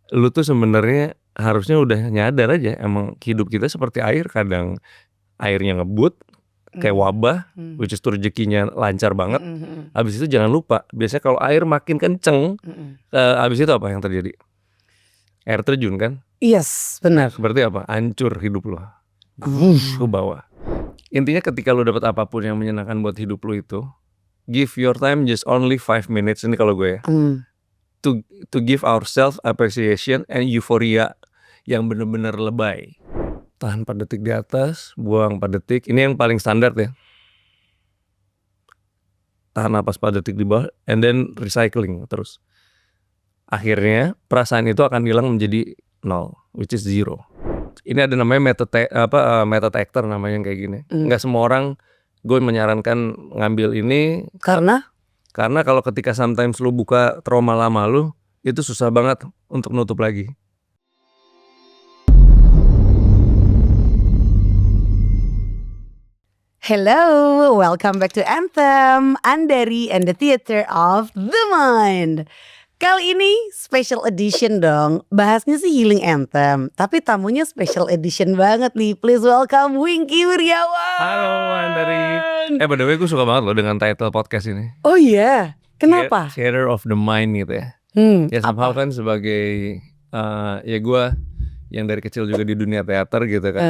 lu tuh sebenarnya harusnya udah nyadar aja emang hidup kita seperti air, kadang airnya ngebut kayak wabah, which is tuh rezekinya lancar banget. Habis itu jangan lupa, biasanya kalau air makin kenceng, habis itu apa yang terjadi? Air terjun kan? Yes, benar. Berarti apa? Hancur hidup lo. Ke bawah. Intinya ketika lo dapat apapun yang menyenangkan buat hidup lo itu, give your time just only 5 minutes, ini kalau gue ya. To give ourselves appreciation and euphoria yang benar-benar lebay. Tahan 4 detik di atas, buang 4 detik. Ini yang paling standar ya. Tahan napas 4 detik di bawah, and then recycling terus. Akhirnya perasaan itu akan hilang menjadi 0, which is 0. Ini ada namanya method actor namanya yang kayak gini. Nggak semua orang gue menyarankan ngambil ini. Karena kalau ketika sometimes lu buka trauma lama lu, itu susah banget untuk nutup lagi. Hello, welcome back to Anthem, Andari and the Theater of the Mind. Kali ini special edition dong, bahasnya sih Healing Anthem, tapi tamunya special edition banget nih. Please welcome Wingky Wiryawan. Halo Andari. By the way, gue suka banget loh dengan title podcast ini. Oh iya, kenapa? Theater of the Mind gitu ya. Ya somehow kan sebagai ya gue yang dari kecil juga di dunia teater gitu kan.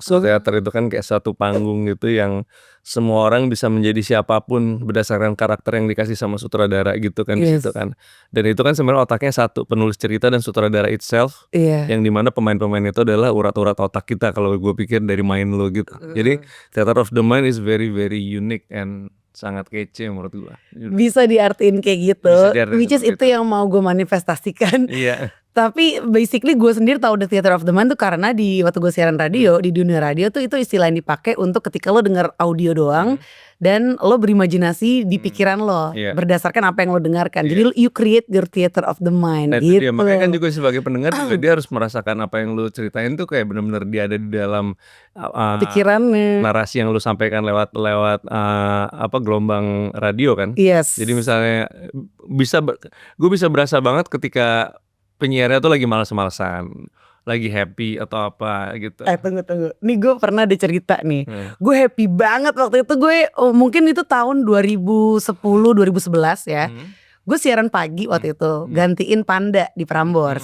So teater itu kan kayak satu panggung gitu yang semua orang bisa menjadi siapapun berdasarkan karakter yang dikasih sama sutradara gitu kan. Di situ kan. Dan itu kan sebenarnya otaknya satu, penulis cerita dan sutradara itself. Yang dimana pemain-pemain itu adalah urat-urat otak kita kalau gue pikir dari main lo gitu. Jadi Theater of the Mind is very very unique and sangat kece menurut gue. Bisa diartiin kayak gitu, which is itu yang mau gue manifestasikan. Iya. Tapi basically gue sendiri tahu The Theater of the Mind tuh karena di waktu gue siaran radio, di dunia radio tuh itu istilah yang dipakai untuk ketika lo denger audio doang dan lo berimajinasi di pikiran lo berdasarkan apa yang lo dengarkan. Jadi you create your theater of the mind. Nah, gitu. Dia makanya kan juga sebagai pendengar juga dia harus merasakan apa yang lo ceritain tuh kayak benar-benar dia ada di dalam pikirannya. Narasi yang lo sampaikan lewat gelombang radio kan. Yes. Jadi misalnya gue bisa berasa banget ketika penyiarnya tuh lagi malas-malasan, lagi happy atau apa gitu. Tunggu. Nih gue pernah ada cerita nih. Gue happy banget waktu itu mungkin itu tahun 2010, 2011 ya. Gue siaran pagi waktu itu, gantiin Panda di Prambors.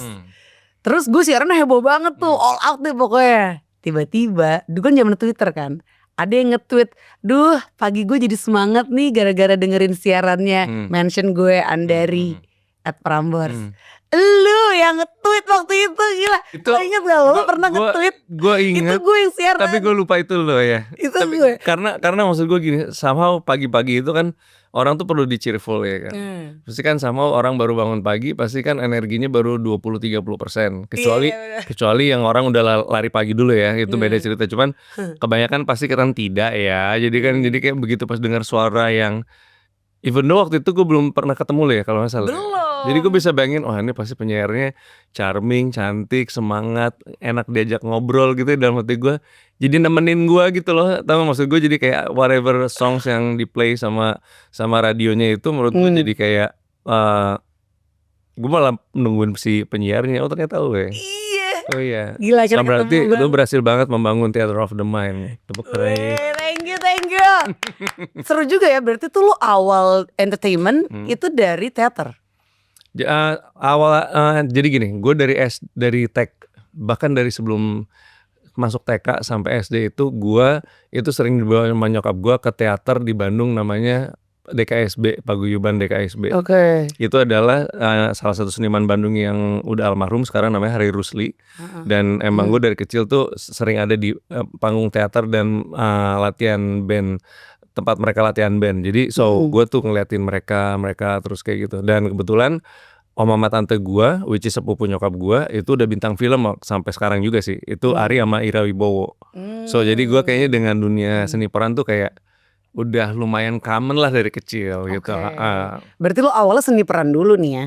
Terus gue siaran heboh banget tuh, all out deh pokoknya. Tiba-tiba, dulu kan zaman Twitter kan. Ada yang nge-tweet, duh pagi gue jadi semangat nih gara-gara dengerin siarannya. Mention gue Andari at Prambors. Lu yang nge-tweet waktu itu, gila. Lo inget gak lo pernah nge-tweet? Gue inget. Itu gue yang siaran. Tapi gue lupa itu lo ya. Itu gue. Karena maksud gue gini, somehow pagi-pagi itu kan orang tuh perlu di-cheerful ya kan. Pasti kan somehow orang baru bangun pagi pasti kan energinya baru 20-30%. Kecuali yang orang udah lari pagi dulu ya, itu beda cerita. Cuman kebanyakan pasti kan tidak ya. Jadi kayak begitu pas dengar suara yang even though waktu itu gue belum pernah ketemu lo ya kalau nggak salah. Belum. Jadi gue bisa bayangin, ini pasti penyiarnya charming, cantik, semangat, enak diajak ngobrol gitu dalam hati gue. Jadi nemenin gue gitu loh, tau maksud gue jadi kayak whatever songs yang di play sama radionya itu menurut gue jadi kayak gue malah nungguin si penyiarnya. Oh ternyata lo ya. Iya. Oh iya. Gila, so, berarti lo berhasil banget membangun Theater of the Mind. Tepuk tangan. Thank you. Seru juga ya, berarti tuh lo awal entertainment itu dari teater. Jadi gini, gue dari bahkan dari sebelum masuk TK sampai SD itu gue itu sering dibawa sama nyokap gue ke teater di Bandung namanya DKSB, Paguyuban DKSB. Itu adalah salah satu seniman Bandung yang udah almarhum sekarang namanya Hari Rusli. Dan emang gue dari kecil tuh sering ada di panggung teater dan latihan band, tempat mereka latihan band. Jadi gue tuh ngeliatin mereka terus kayak gitu. Dan kebetulan om mama tante gue, which is sepupu nyokap gue, itu udah bintang film sampai sekarang juga sih. Itu Ari sama Ira Wibowo. So jadi gue kayaknya dengan dunia seni peran tuh kayak udah lumayan common lah dari kecil gitu. Berarti lo awalnya seni peran dulu nih ya?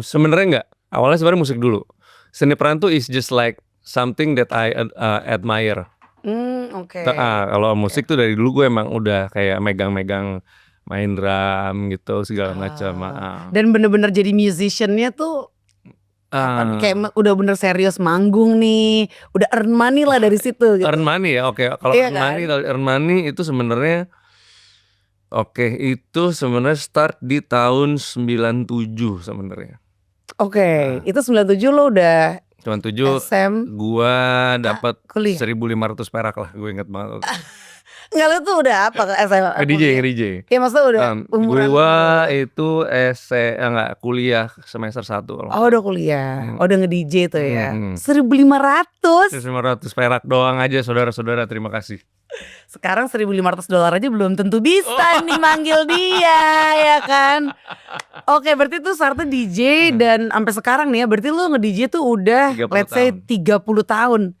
Sebenarnya enggak. Awalnya sebenarnya musik dulu. Seni peran tuh is just like something that I admire. Kalau musik tuh dari dulu gue emang udah kayak megang-megang main drum gitu segala macam. Dan bener-bener jadi musiciannya tuh Kapan? Kayak udah bener serius manggung nih, udah earn money lah dari situ gitu. Earn money ya, oke. Kalau Iya earn money itu sebenarnya itu sebenarnya start di tahun 97 sebenarnya. Oke, itu 97 lo udah 97 SM gua dapat kuliah. 1.500 perak lah, gue inget banget. Enggak, lu tuh udah apa ke SMA? DJ. Iya, maksudnya udah umuran. Gua itu kuliah semester 1 kalau nggak Oh, udah kuliah. Udah nge-DJ tuh ya. salah. 1.500. 1.500 perak doang aja, saudara-saudara, terima kasih. Sekarang $1.500 aja belum tentu bisa nih manggil dia, ya kan? Oke, berarti tuh startnya DJ dan sampai sekarang nih ya, berarti lu nge-DJ tuh udah 30 let's say 30 tahun.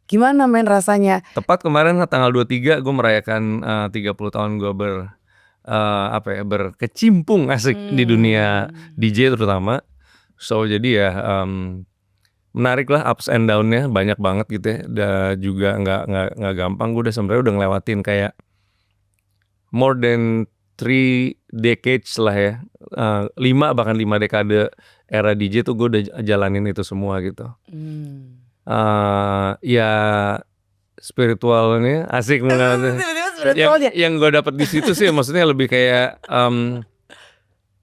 Gimana men rasanya? Tepat kemarin tanggal 23 gue merayakan 30 tahun gue berkecimpung asik di dunia DJ terutama. So jadi ya menarik lah, ups and down-nya banyak banget gitu ya. Dan juga nggak gampang. Gue sebenarnya udah ngelewatin kayak more than 3 decades lah ya. 5 dekade era DJ tuh gue udah jalanin itu semua gitu. Ya spiritualnya asik banget. Yang gue dapet di situ sih maksudnya lebih kayak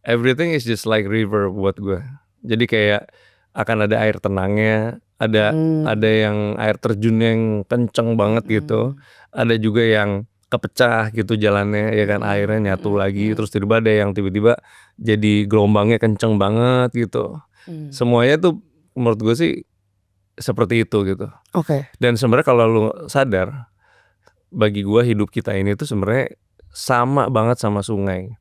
everything is just like river buat gue. Jadi kayak akan ada air tenangnya, ada yang air terjunnya yang kenceng banget gitu, ada juga yang kepecah gitu jalannya ya kan, airnya nyatu lagi, terus tiba-tiba ada yang tiba-tiba jadi gelombangnya kenceng banget gitu. Semuanya tuh menurut gue sih seperti itu gitu. Oke. Dan sebenarnya kalau lu sadar, bagi gue hidup kita ini tuh sebenarnya sama banget sama sungai.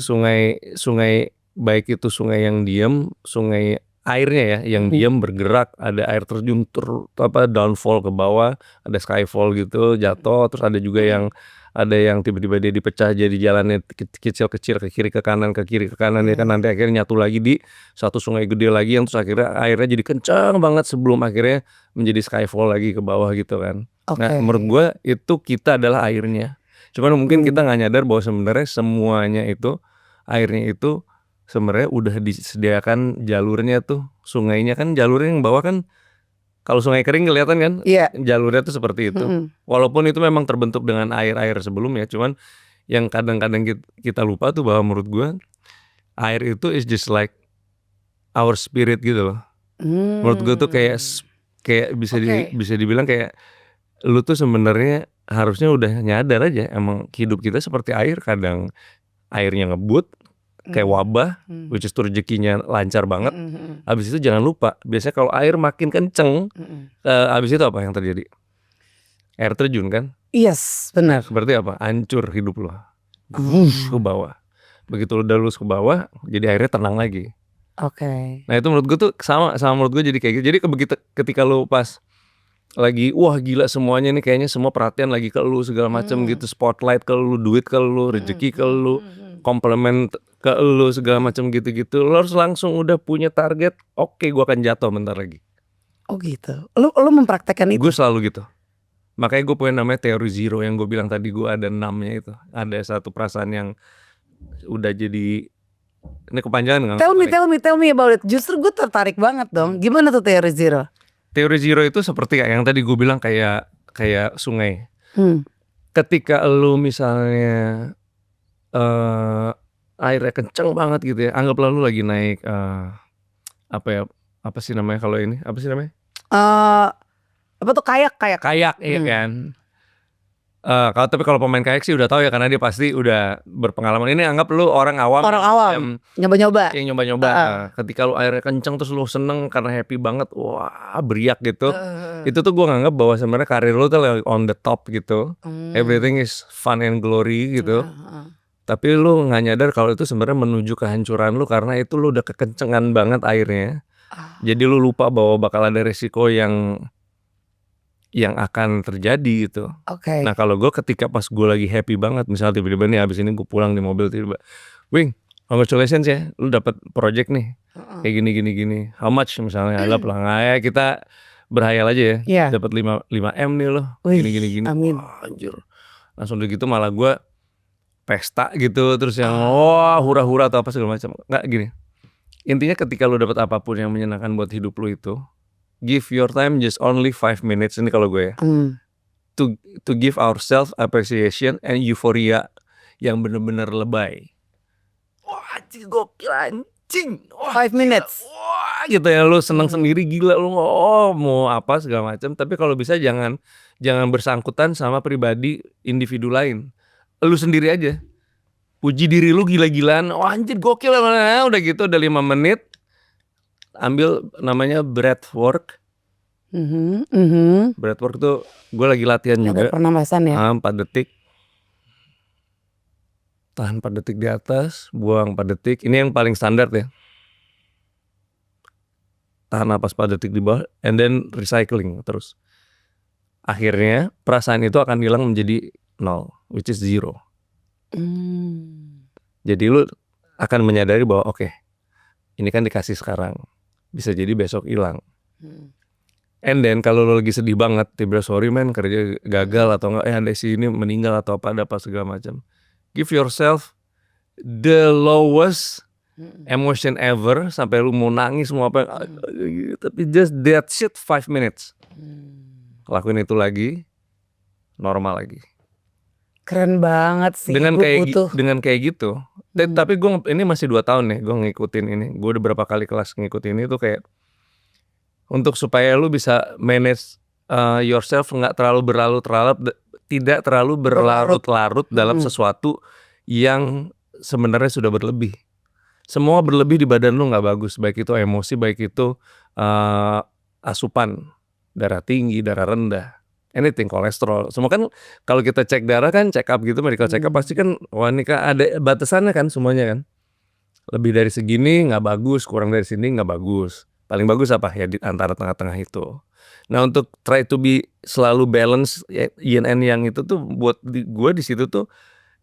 Sungai baik itu sungai yang diam, sungai airnya ya yang diam bergerak, ada air terjun downfall ke bawah, ada skyfall gitu jatuh, terus ada juga yang tiba-tiba dia dipecah jadi jalannya kecil-kecil ke kiri ke kanan ya kan, nanti akhirnya nyatu lagi di satu sungai gede lagi yang terus akhirnya airnya jadi kencang banget sebelum akhirnya menjadi skyfall lagi ke bawah gitu kan. Nah menurut gue itu kita adalah airnya, cuman mungkin kita nggak nyadar bahwa sebenarnya semuanya itu airnya itu sebenarnya udah disediakan jalurnya tuh. Sungainya kan jalurnya yang bawah kan, kalau sungai kering kelihatan kan, jalurnya tuh seperti itu. Walaupun itu memang terbentuk dengan air-air sebelumnya, cuman yang kadang-kadang kita lupa tuh bahwa menurut gue air itu is just like our spirit gitu loh. Menurut gue tuh kayak bisa dibilang kayak lu tuh sebenarnya harusnya udah nyadar aja emang hidup kita seperti air, kadang airnya ngebut kayak wabah, which is tuh rezekinya lancar banget. Habis itu jangan lupa, biasanya kalau air makin kenceng, habis itu apa yang terjadi? Air terjun kan? Yes, benar. Berarti apa? Hancur hidup lo. Ke bawah. Begitu lo udah lulus ke bawah, jadi airnya tenang lagi. Oke. Nah itu menurut gue tuh sama menurut gue jadi kayak gitu. Jadi ketika lo pas lagi wah gila semuanya nih kayaknya semua perhatian lagi ke lu segala macam gitu, spotlight ke lu, duit ke lu, rezeki ke lu, komplimen ke lu segala macam gitu-gitu, lo harus langsung udah punya target. Oke, gua akan jatuh bentar lagi. Oh gitu. Lu mempraktekkan itu? Gue selalu gitu. Makanya gue punya namanya teori zero yang gue bilang tadi, gue ada 6-nya itu. Ada satu perasaan yang udah jadi, ini kepanjangan. Tell me about it. Justru gue tertarik banget dong. Gimana tuh teori zero? Teori zero itu seperti yang tadi gue bilang kayak sungai. Ketika lu misalnya airnya kenceng banget gitu ya, anggaplah lu lagi naik apa sih namanya kalau ini? Apa sih namanya? Apa tuh kayak iya kan. Tapi kalau pemain kayak sih udah tahu ya, karena dia pasti udah berpengalaman. Ini anggap lu orang awam nyoba-nyoba. Yang nyoba-nyoba. Ketika lu airnya kenceng terus lu seneng karena happy banget, wah beriak gitu. Itu tuh gue nganggap bahwa sebenarnya karir lu tuh on the top gitu. Everything is fun and glory gitu. Tapi lu nggak nyadar kalau itu sebenarnya menuju kehancuran lu, karena itu lu udah kekencengan banget airnya. Jadi lu lupa bahwa bakal ada resiko yang akan terjadi gitu. Nah kalau gue ketika pas gue lagi happy banget, misalnya tiba-tiba nih abis ini gue pulang di mobil tiba-tiba, Wing, congratulations ya, lu dapat project nih, kayak gini, how much misalnya, lah ya kita berhayal aja ya, dapat 5M nih lo, gini. Amin. Wah, anjir, langsung begitu malah gue pesta gitu, terus yang wah hura-hura atau apa segala macam. Nggak gini, Intinya ketika lu dapat apapun yang menyenangkan buat hidup lu itu, give your time just only 5 minutes, ini kalau gue ya, to give ourselves appreciation and euphoria yang bener-bener lebay. Wah anjing gokil anjing. 5 minutes. Wah gitu ya, lu seneng sendiri gila lu mau apa segala macam. Tapi kalau bisa jangan bersangkutan sama pribadi individu lain. Lu sendiri aja. Puji diri lu gila-gilaan. Wah anjir gokil, udah gitu udah 5 menit. Ambil namanya breathwork. Breathwork tuh gue lagi latihan juga. Ada pernapasan ya. 4 detik. Tahan 4 detik di atas, buang 4 detik. Ini yang paling standar ya. Tahan napas 4 detik di bawah, and then recycling terus. Akhirnya perasaan itu akan hilang menjadi 0, which is 0. Jadi lu akan menyadari bahwa oke, ini kan dikasih sekarang, bisa jadi besok hilang. And then kalau lu lagi sedih banget, tiba-tiba sorry man kerja gagal atau enggak, andai si ini meninggal atau apa segala macam. Give yourself the lowest emotion ever sampai lu mau nangis mau apa, tapi just that shit 5 minutes. Lakuin itu lagi, normal lagi. Keren banget sih. Dengan kayak gitu. Tapi gue ini masih 2 tahun nih gue ngikutin ini. Gue udah berapa kali kelas ngikutin ini tuh kayak untuk supaya lu bisa manage yourself nggak terlalu tidak terlalu berlarut-larut dalam sesuatu yang sebenarnya sudah berlebih. Semua berlebih di badan lu nggak bagus, baik itu emosi, baik itu asupan darah tinggi, darah rendah, anything, kolesterol. Semua kan kalau kita cek darah kan check up gitu, medical check up pasti kan wah ini kan ada batasannya kan semuanya kan. Lebih dari segini nggak bagus, kurang dari sini nggak bagus. Paling bagus apa ya di antara tengah-tengah itu. Nah untuk try to be selalu balance yin and yang itu tuh buat gue di situ tuh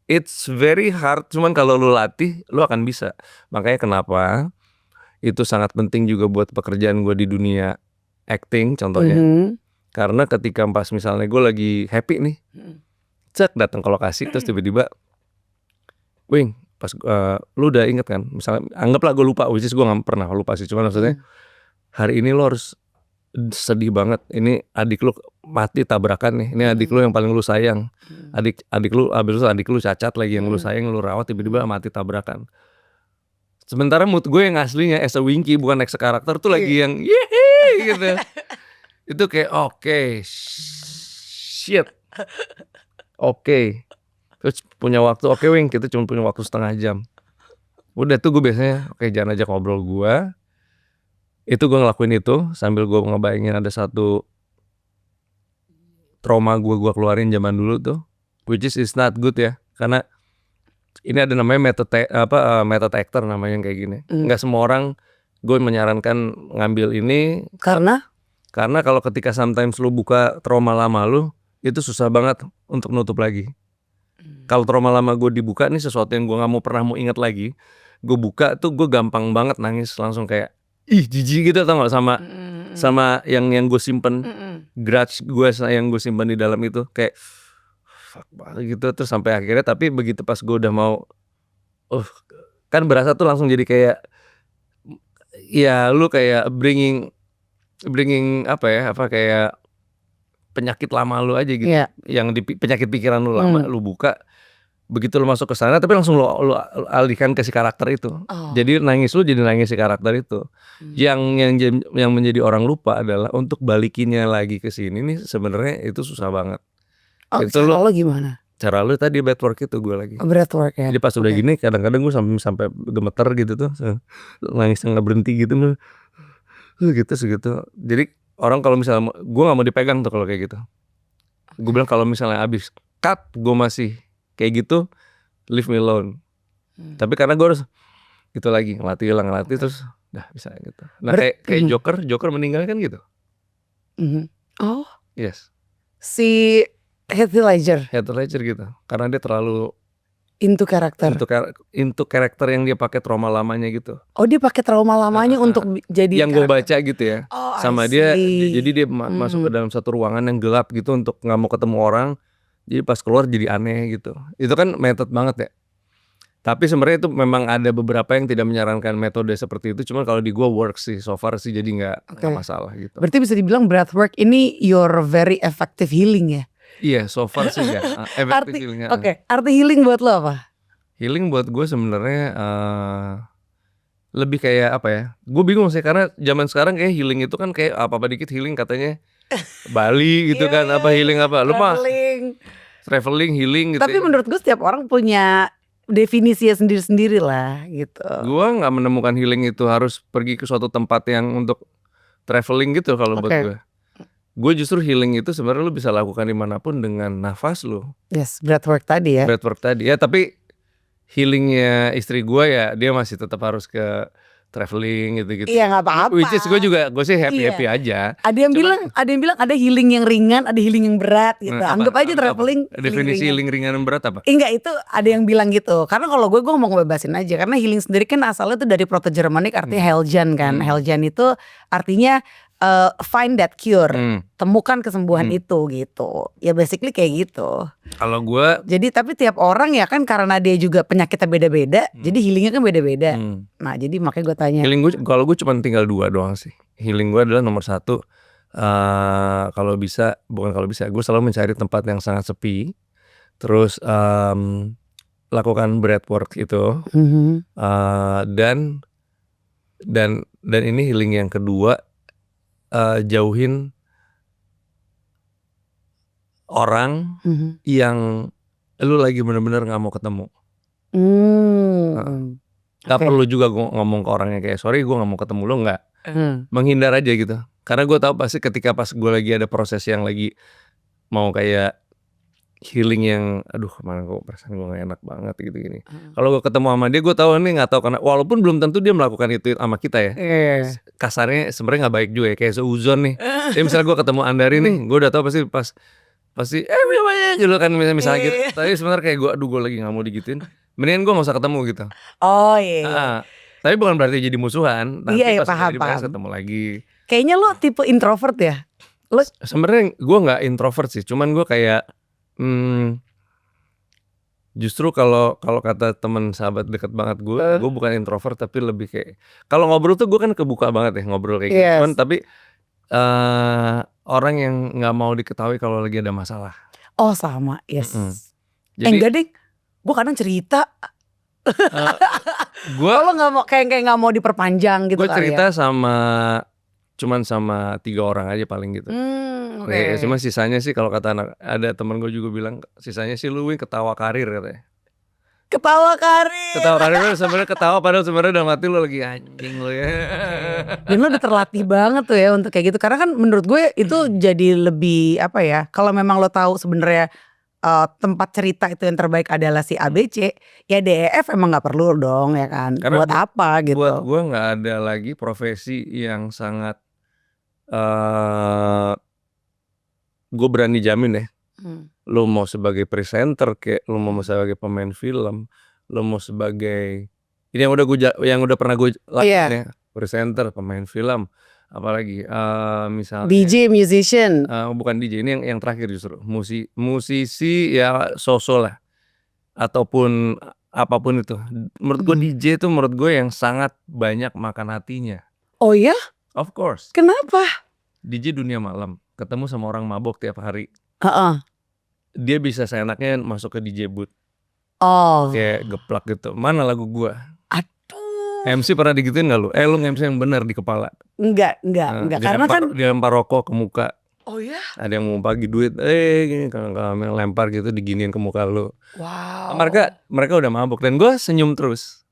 it's very hard. Cuman kalau lu latih lu akan bisa. Makanya kenapa itu sangat penting juga buat pekerjaan gue di dunia acting contohnya. Karena ketika pas misalnya gue lagi happy nih, cek datang ke lokasi terus tiba-tiba, Wing pas lu udah inget kan, misalnya anggaplah gue lupa, which is gue nggak pernah lupa sih, cuma maksudnya hari ini lo harus sedih banget, ini adik lu mati tabrakan nih, ini adik lu yang paling lu sayang, adik lu abis itu adik lu cacat lagi yang lu sayang lu rawat tiba-tiba mati tabrakan. Sementara mood gue yang aslinya as a Winky bukan next karakter tuh lagi yang yeay gitu. Itu kayak oke, shit, oke. Terus punya waktu, oke Wing kita cuma punya waktu setengah jam. Udah tuh gue biasanya oke jangan ajak ngobrol gue. Itu gue ngelakuin itu sambil gue ngebayangin ada satu trauma gue keluarin zaman dulu tuh, which is not good ya, karena ini ada namanya method actor namanya kayak gini. Nggak semua orang gue menyarankan ngambil ini karena kalau ketika sometimes lu buka trauma lama lu itu susah banget untuk nutup lagi. Kalau trauma lama gue dibuka nih sesuatu yang gue nggak mau pernah mau ingat lagi, gue buka tuh gue gampang banget nangis langsung kayak ih jijik gitu tau nggak sama yang gue simpen, grudge gue yang gue simpen di dalam itu kayak fuck banget gitu. Terus sampai akhirnya tapi begitu pas gue udah mau kan berasa tuh langsung jadi kayak ya lu kayak bringing kayak penyakit lama lu aja gitu, yang penyakit pikiran lu lama lu buka. Begitu lu masuk ke sana tapi langsung lu alihkan ke si karakter itu. Jadi nangis lu jadi nangis si karakter itu. Yang menjadi orang lupa adalah untuk balikinnya lagi ke sini nih sebenarnya itu susah banget. Itu lo gimana? Cara lu tadi breathwork itu gue lagi. Breathwork ya. Jadi pas udah gini kadang-kadang gue sampai gemeter gitu tuh. Nangis nggak berhenti gitu. Segitu. Jadi orang kalau misalnya gue nggak mau dipegang tuh kalau kayak gitu. Gue bilang kalau misalnya abis cut gue masih kayak gitu, leave me alone. Tapi karena gue harus gitu lagi ngelatih terus dah bisa gitu. Nah kayak Joker meninggal kan gitu. Oh yes, si Heath Ledger gitu. Karena dia terlalu into karakter yang dia pakai trauma lamanya gitu. Oh dia pakai trauma lamanya untuk jadi yang gue baca gitu ya. Sama dia jadi dia masuk ke dalam satu ruangan yang gelap gitu untuk nggak mau ketemu orang. Jadi pas keluar jadi aneh gitu. Itu kan method banget ya. Tapi sebenarnya itu memang ada beberapa yang tidak menyarankan metode seperti itu, cuman kalau di gua works sih so far sih, jadi nggak Oke. masalah gitu. Berarti bisa dibilang breathwork ini your very effective healing ya? Iya, so far sih ya, effective Arti healing, oke, arti healing buat lo apa? Healing buat gue sebenarnya lebih kayak apa ya? Gue bingung sih karena zaman sekarang kayak healing itu kan kayak apa-apa dikit healing katanya Bali gitu kan, apa healing apa? Lu mah traveling. traveling healing gitu. Tapi menurut gue setiap orang punya definisinya sendiri-sendiri lah gitu. Gue nggak menemukan healing itu harus pergi ke suatu tempat yang untuk traveling gitu kalau buat Oke. gue. Gue justru healing itu sebenarnya lu bisa lakukan dimanapun dengan nafas lu. Yes, breathwork tadi ya. Breathwork tadi ya, tapi healingnya istri gue ya dia masih tetap harus ke traveling gitu-gitu. Iya nggak apa-apa. Which is gue sih happy Iya. aja. Ada yang bilang ada healing yang ringan, ada healing yang berat gitu. Apa- Anggap aja apa- traveling definisi healing ringan dan berat apa? Enggak, itu ada yang bilang gitu. Karena kalau gue mau ngebebasin aja. Karena healing sendiri kan asalnya tuh dari Proto-Germanic artinya Heiljan kan. Heiljan itu artinya find that cure. Temukan kesembuhan itu gitu. Ya basically kayak gitu. Kalau gue Jadi tapi tiap orang ya kan karena dia juga penyakitnya beda-beda. Jadi healingnya kan beda-beda. Nah jadi makanya gue tanya. healing gue, kalau gue cuma tinggal 2 doang sih. Healing gue adalah nomor 1, kalau bisa, bukan kalau bisa, gue selalu mencari tempat yang sangat sepi. Terus lakukan breathwork itu. Dan ini healing yang kedua, jauhin orang yang lu lagi bener-bener nggak mau ketemu. Gak Oke. perlu juga ngomong ke orangnya kayak sorry gue nggak mau ketemu lo, nggak. Menghindar aja gitu. Karena gue tahu pasti ketika pas gue lagi ada proses yang lagi mau kayak healing yang aduh kemana kok perasaan gue gak enak banget gitu gini. Kalau gue ketemu sama dia gue tahu ini nggak tahu karena walaupun belum tentu dia melakukan itu sama kita ya. Kasarnya sebenarnya nggak baik juga ya, kayak seuzon nih. Jadi misalnya gue ketemu Andari nih, gue udah tahu pasti gitu kan misalnya gitu. Tapi sebenarnya kayak gue lagi nggak mau digituin. Mendingan gue nggak usah ketemu gitu. Oh iya. Tapi bukan berarti jadi musuhan. Nanti Iya, pas paham, udah dibahas paham. ketemu lagi. Kayaknya lo tipe introvert ya? Lo Sebenarnya gue nggak introvert sih, cuman gue kayak justru kalau kata teman sahabat dekat banget gue bukan introvert tapi lebih kayak kalau ngobrol tuh gue kan kebuka banget ya ngobrol kayak gitu. Yes. Cuman tapi orang yang nggak mau diketahui kalau lagi ada masalah. oh sama, yes. Jadi Enggak deh, gue kadang cerita. gue Kalau nggak mau kayak nggak mau diperpanjang gitu gue kali cerita ya. cuman sama 3 orang aja paling gitu. Oke. Ya, cuma sisanya sih kalau kata ada teman gue juga bilang sisanya sih lu ketawa karir katanya. Ketawa karir. Ketawa karir lu sebenarnya ketawa padahal sebenarnya dalam hati lu lagi anjing lu ya. Dan lo udah terlatih banget tuh ya untuk kayak gitu. Karena kan menurut gue itu jadi lebih apa ya? Kalau memang lo tahu sebenarnya tempat cerita itu yang terbaik adalah si ABC, ya DEF emang nggak perlu dong ya kan? Karena buat apa gitu? Buat gue nggak ada lagi profesi yang sangat gue berani jamin ya. Lo mau sebagai presenter kayak lo mau sebagai pemain film, lo mau sebagai ini yang udah pernah gue lakukan ya, presenter, pemain film, apalagi misalnya DJ, musician. bukan DJ, ini yang terakhir justru musisi ya sosok lah ataupun apapun itu. Menurut gue DJ itu menurut gue yang sangat banyak makan hatinya. Oh ya? Of course. Kenapa? DJ dunia malam, ketemu sama orang mabok tiap hari. Heeh. Dia bisa seenaknya masuk ke DJ booth. Oh. Kayak geplak gitu. Mana lagu gua? Aduh. MC pernah digituin gak lu? Lu nge-MC yang benar di kepala. Enggak. Karena kan. Dilempar rokok ke muka. Oh ya? Ada yang mau bagi duit. Gini kalau lempar gitu diginiin ke muka lu. Wow. Mereka udah mabuk. Dan gua senyum terus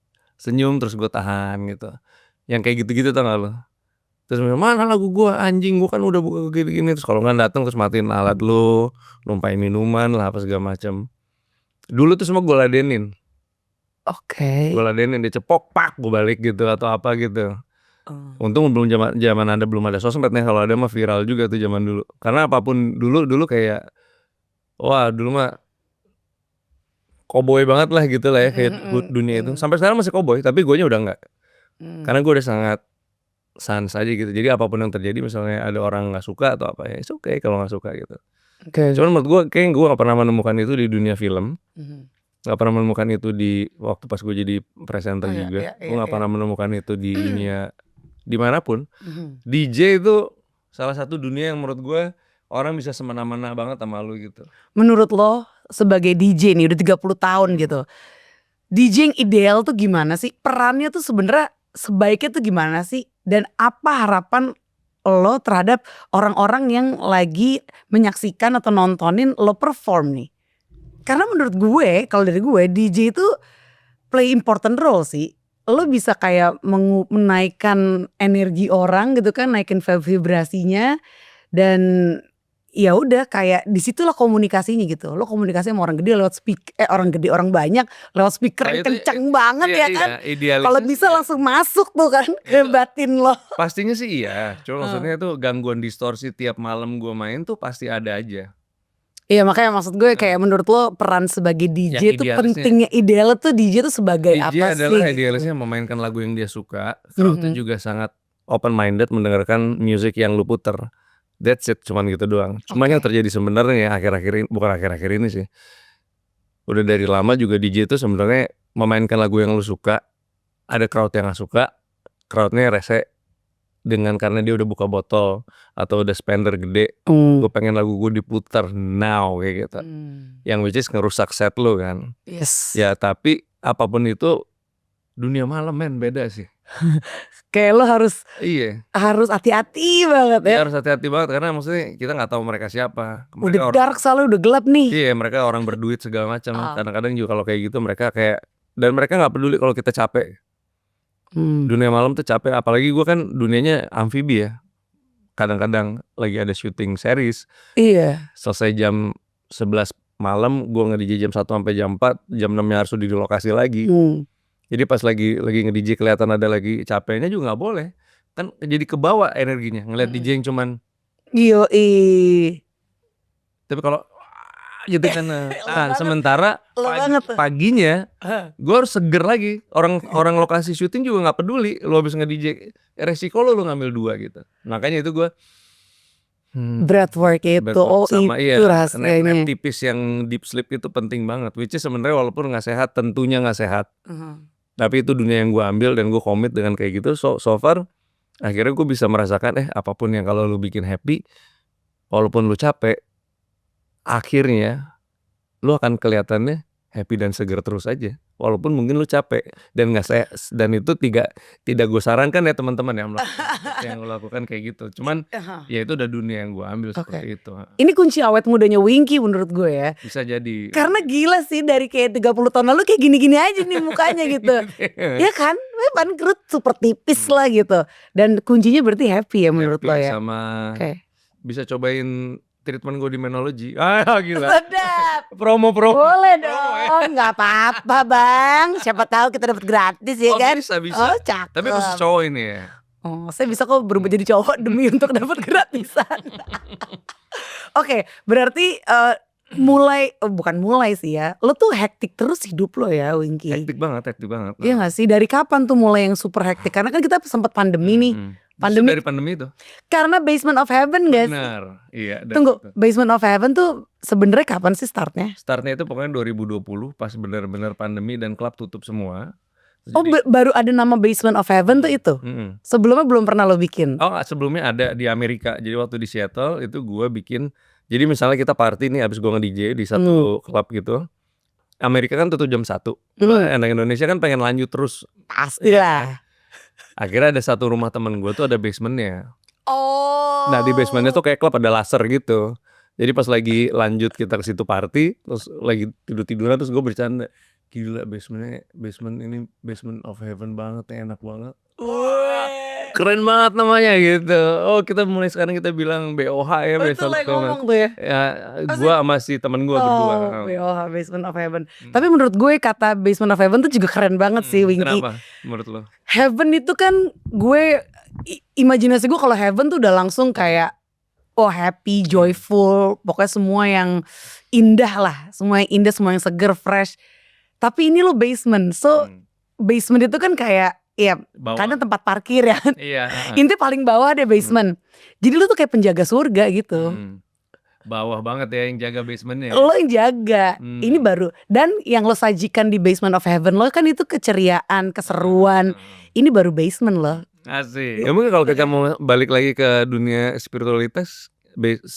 gua tahan gitu. Yang kayak gitu-gitu tau gak lu? Terus mana lagu gua anjing, gua kan udah buka gini-gini. Terus kalau nggak datang terus matiin alat lu, numpain minuman lah apa segala macam. Dulu tuh semua gua ladenin. Oke. Gua ladenin, dia cepok pak gua balik gitu atau apa gitu. Untung belum belum ada sosmed nih, kalau ada mah viral juga tuh zaman dulu. Karena apapun dulu kayak wah dulu mah cowboy banget lah gitu lah ya kayak dunia itu. Sampai sekarang masih cowboy tapi guanya udah enggak. Karena gua udah sangat sans aja gitu. Jadi apapun yang terjadi misalnya ada orang nggak suka atau apa ya, it's okay kalau nggak suka gitu. Oke. Cuman menurut gue kayak gue nggak pernah menemukan itu di dunia film. Nggak pernah menemukan itu di waktu pas gue jadi presenter Oh, juga. iya, Gue iya, nggak iya. pernah menemukan itu di dunia dimanapun. Mhm. DJ itu salah satu dunia yang menurut gue orang bisa semena-mena banget sama lu gitu. Menurut lo sebagai DJ nih udah 30 tahun gitu. DJ yang ideal tuh gimana sih? Perannya tuh sebenarnya sebaiknya tuh gimana sih? Dan apa harapan lo terhadap orang-orang yang lagi menyaksikan atau nontonin lo perform nih? Karena menurut gue, kalau dari gue DJ itu play important role sih. Lo bisa kayak menaikkan energi orang gitu kan, naikin vibrasinya dan ya udah kayak disitulah komunikasinya gitu. Lo komunikasi sama orang gede lewat orang banyak lewat speaker Nah, yang itu kenceng banget iya, ya kan. iya, idealisnya Kalau sih bisa ya. langsung masuk tuh kan ke batin lo. Pastinya sih iya. Cuma maksudnya tuh gangguan distorsi tiap malam gue main tuh pasti ada aja. Iya makanya maksud gue kayak menurut lo peran sebagai DJ Yang tuh idealisnya pentingnya idealnya tuh DJ tuh sebagai DJ apa adalah sih? idealisnya memainkan lagu yang dia suka. Crowd Mhm. itu juga sangat open minded mendengarkan music yang lu puter. That's it, cuman gitu doang. Cuma yang Oke. terjadi sebenarnya akhir-akhir ini, bukan akhir-akhir ini sih. Udah dari lama juga DJ itu sebenarnya memainkan lagu yang lu suka. Ada crowd yang gak suka, crowdnya rese dengan karena dia udah buka botol atau udah spender gede. Gue pengen lagu gue diputar now kayak gitu. Yang which is ngerusak set lu kan. Yes. Ya tapi apapun itu dunia malam men beda sih. Kayak lo harus Iya. hati-hati banget ya. Ya harus hati-hati banget karena maksudnya kita nggak tahu mereka siapa. Udah dark soalnya udah gelap nih. Iya mereka orang berduit segala macam. Ah. Kadang-kadang juga kalau kayak gitu mereka kayak dan mereka nggak peduli kalau kita capek. Dunia malam tuh capek. Apalagi gue kan dunianya amfibi ya. Kadang-kadang lagi ada syuting series. Iya. Selesai jam 11 malam gue nge-DJ jam 1 sampai jam 4, jam 6 harus di lokasi lagi. Jadi pas lagi nge-DJ kelihatan ada lagi capeknya juga nggak boleh. Kan jadi kebawa energinya ngeliat DJ yang cuman tapi kalau gitu kan sementara paginya gue harus seger lagi. Orang lokasi syuting juga nggak peduli lu habis nge-DJ, resiko lu ngambil 2 gitu. Makanya itu gue breathwork itu sama itu rasanya nap tipis yang deep sleep itu penting banget, which is sebenarnya walaupun nggak sehat, tentunya nggak sehat, tapi itu dunia yang gue ambil dan gue komit dengan kayak gitu. So far akhirnya gue bisa merasakan apapun yang kalau lu bikin happy, walaupun lu capek, akhirnya lu akan kelihatannya happy dan seger terus aja walaupun mungkin lu capek dan dan itu tidak gue sarankan ya teman-teman yang melakukan kayak gitu. Cuman ya itu udah dunia yang gue ambil seperti itu. Ini kunci awet mudanya Winky menurut gue ya. Bisa jadi. Karena gila sih dari kayak 30 tahun lalu kayak gini-gini aja nih mukanya gitu. Ya kan? Perut super tipis lah gitu. Dan kuncinya berarti happy ya menurut lo ya. Sama bisa cobain treatment gue di Menology. Gila. Sedap. Promo. Boleh dong. Gak apa-apa bang. Siapa tahu kita dapat gratis ya kan. Bisa. Oh cakep. Tapi khusus cowok ini ya. Saya bisa kok berubah jadi cowok demi untuk dapat gratisan. Oke, berarti bukan mulai sih ya. Lo tuh hektik terus hidup lo ya Winky. Hektik banget. Iya gak sih? Dari kapan tuh mulai yang super hektik? Karena kan kita sempat pandemi nih. Dari pandemi itu. Karena Basement of Heaven gak sih? Benar. Iya. Tunggu, Basement of Heaven tuh sebenarnya kapan sih startnya? Startnya itu pokoknya 2020 pas benar-benar pandemi dan klub tutup semua. Baru ada nama Basement of Heaven tuh itu? Sebelumnya belum pernah lo bikin? Sebelumnya ada di Amerika. Jadi waktu di Seattle itu gue bikin. Jadi misalnya kita party nih abis gue nge-DJ di satu klub gitu. Amerika kan tutup jam 1. Anak Indonesia kan pengen lanjut terus. Pastilah. Akhirnya ada satu rumah temen gue tuh ada basementnya. Nah di basementnya tuh kayak klub ada laser gitu. Jadi pas lagi lanjut kita ke situ party, terus lagi tiduran terus gue bercanda, gila basement ini Basement of Heaven banget, enak banget. Keren banget namanya gitu. Kita mulai sekarang kita bilang BOH ya. Itu lagi ngomong tuh ya. Gue sama si temen gue berdua. BOH Basement of Heaven. Tapi menurut gue kata Basement of Heaven tuh juga keren banget sih Winky. Kenapa menurut lo? Heaven itu kan gue imajinasi gue kalau heaven tuh udah langsung kayak happy, joyful, pokoknya semua yang indah lah, semua yang indah, semua yang seger, fresh. Tapi ini lo basement, so basement itu kan kayak kadang tempat parkir ya. Iya. Intinya paling bawah deh basement. Jadi lu tuh kayak penjaga surga gitu. Bawah banget ya yang jaga basementnya. Lo yang jaga. Ini baru. Dan yang lo sajikan di Basement of Heaven lo kan itu keceriaan, keseruan. Ini baru basement lo. Asik. Ya mungkin kalau kita mau balik lagi ke dunia spiritualitas,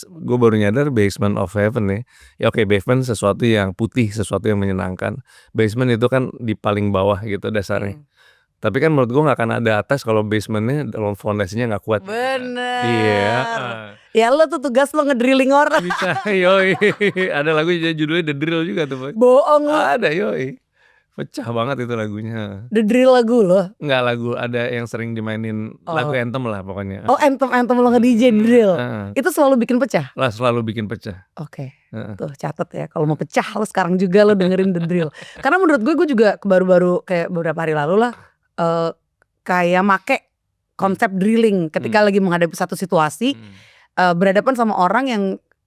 gue baru nyadar Basement of Heaven ya. Ya oke, basement sesuatu yang putih, sesuatu yang menyenangkan. Basement itu kan di paling bawah gitu dasarnya. Tapi kan menurut gue gak akan ada atas kalau basementnya dalam fondasinya gak kuat. Bener. Iya. Ya lo tuh tugas lo ngedrilling orang. Bisa, yoi. Ada lagu judulnya The Drill juga tuh, Boy. Bohong lo. Ada, yoi. Pecah banget itu lagunya. The Drill lagu lo? Enggak, lagu ada yang sering dimainin lagu anthem lah pokoknya. Oh, anthem lo nge-DJ Drill. Itu selalu bikin pecah? Lah, selalu bikin pecah. Oke. Tuh catet ya, kalau mau pecah lo sekarang juga lo dengerin The Drill. Karena menurut gue juga baru-baru kayak beberapa hari lalu lah kayak make konsep drilling ketika lagi menghadapi satu situasi, berhadapan sama orang yang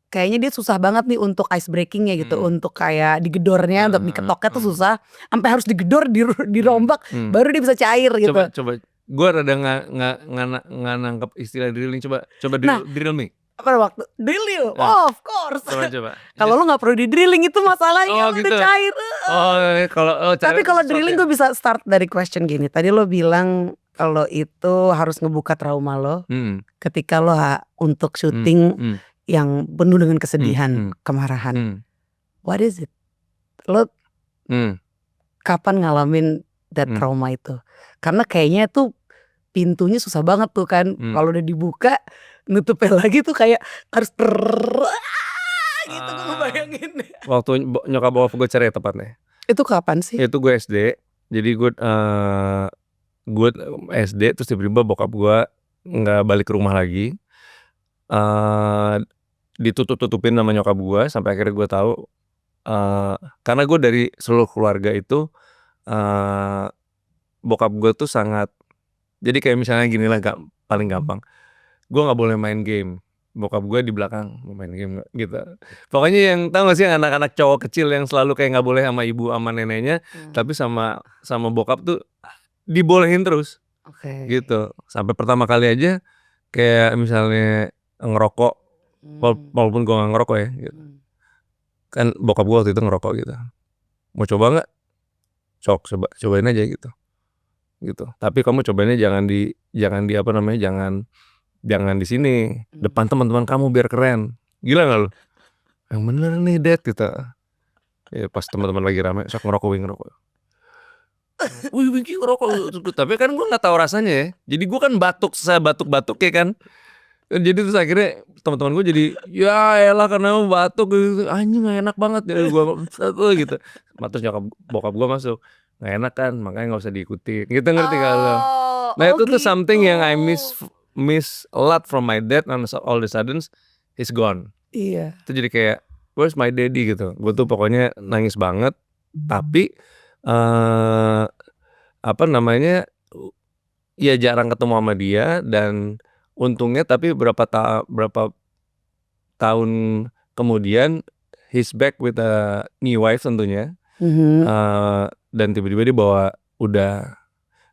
kayaknya dia susah banget nih untuk ice breakingnya gitu, untuk kayak digedornya, untuk diketoknya tuh susah, sampai harus digedor, dirombak, baru dia bisa cair gitu. Coba, gue rada nggak nangkep istilah drilling. Coba drill me. Apa waktu drill? Oh, of course. Coba. Kalau lo nggak perlu di drilling itu masalahnya, gitu. udah cair. Tapi kalau drilling gue bisa start dari question gini. Tadi lo bilang kalau itu harus ngebuka trauma lo ketika lo untuk syuting yang penuh dengan kesedihan, kemarahan. What is it? Lo kapan ngalamin that trauma itu? Karena kayaknya tuh pintunya susah banget tuh kan. Kalau udah dibuka, nutupnya lagi tuh kayak harus gitu gue bayangin. Waktu nyokap bokap gue cerai tepatnya. Itu kapan sih? Itu gue SD. Jadi gue SD terus tiba-tiba bokap gue nggak balik ke rumah lagi. Ditutup-tutupin sama nyokap gue sampai akhirnya gue tahu. Karena gue dari seluruh keluarga itu bokap gue tuh sangat. Jadi kayak misalnya gini lah, paling gampang. Gue nggak boleh main game. Bokap gue di belakang mau main game gak? Gitu. Pokoknya yang tahu gak sih anak-anak cowok kecil yang selalu kayak nggak boleh sama ibu sama neneknya, tapi sama bokap tuh dibolehin terus. Gitu. Sampai pertama kali aja kayak misalnya ngerokok, walaupun gue nggak ngerokok ya. Gitu. Kan bokap gue waktu itu ngerokok gitu. Mau coba nggak? Cobain aja gitu. Tapi kamu cobainnya jangan di apa namanya, jangan di sini, depan teman-teman kamu biar keren. Gila nggak lu? Yang bener nih Dad gitu. Ya pas teman-teman lagi rame, sok ngerokok. Wih ngerokok. Tapi kan gue nggak tahu rasanya ya. Jadi gue kan batuk ya kan. Jadi terus akhirnya teman-teman gue jadi ya elah karena batuk gitu. Anjing nggak enak banget ya gue gitu. Terus bokap gue masuk. Nggak enak kan, makanya nggak usah diikuti. Gitu ngerti kalau. Nah itu tuh something yang I miss a lot from my dad, and all the sudden he's gone. Iya. Itu jadi kayak where's my daddy gitu. Gue tuh pokoknya nangis banget. Tapi apa namanya, ya jarang ketemu sama dia dan untungnya tapi berapa tahun kemudian he's back with a new wife tentunya. Dan tiba-tiba dia bawa udah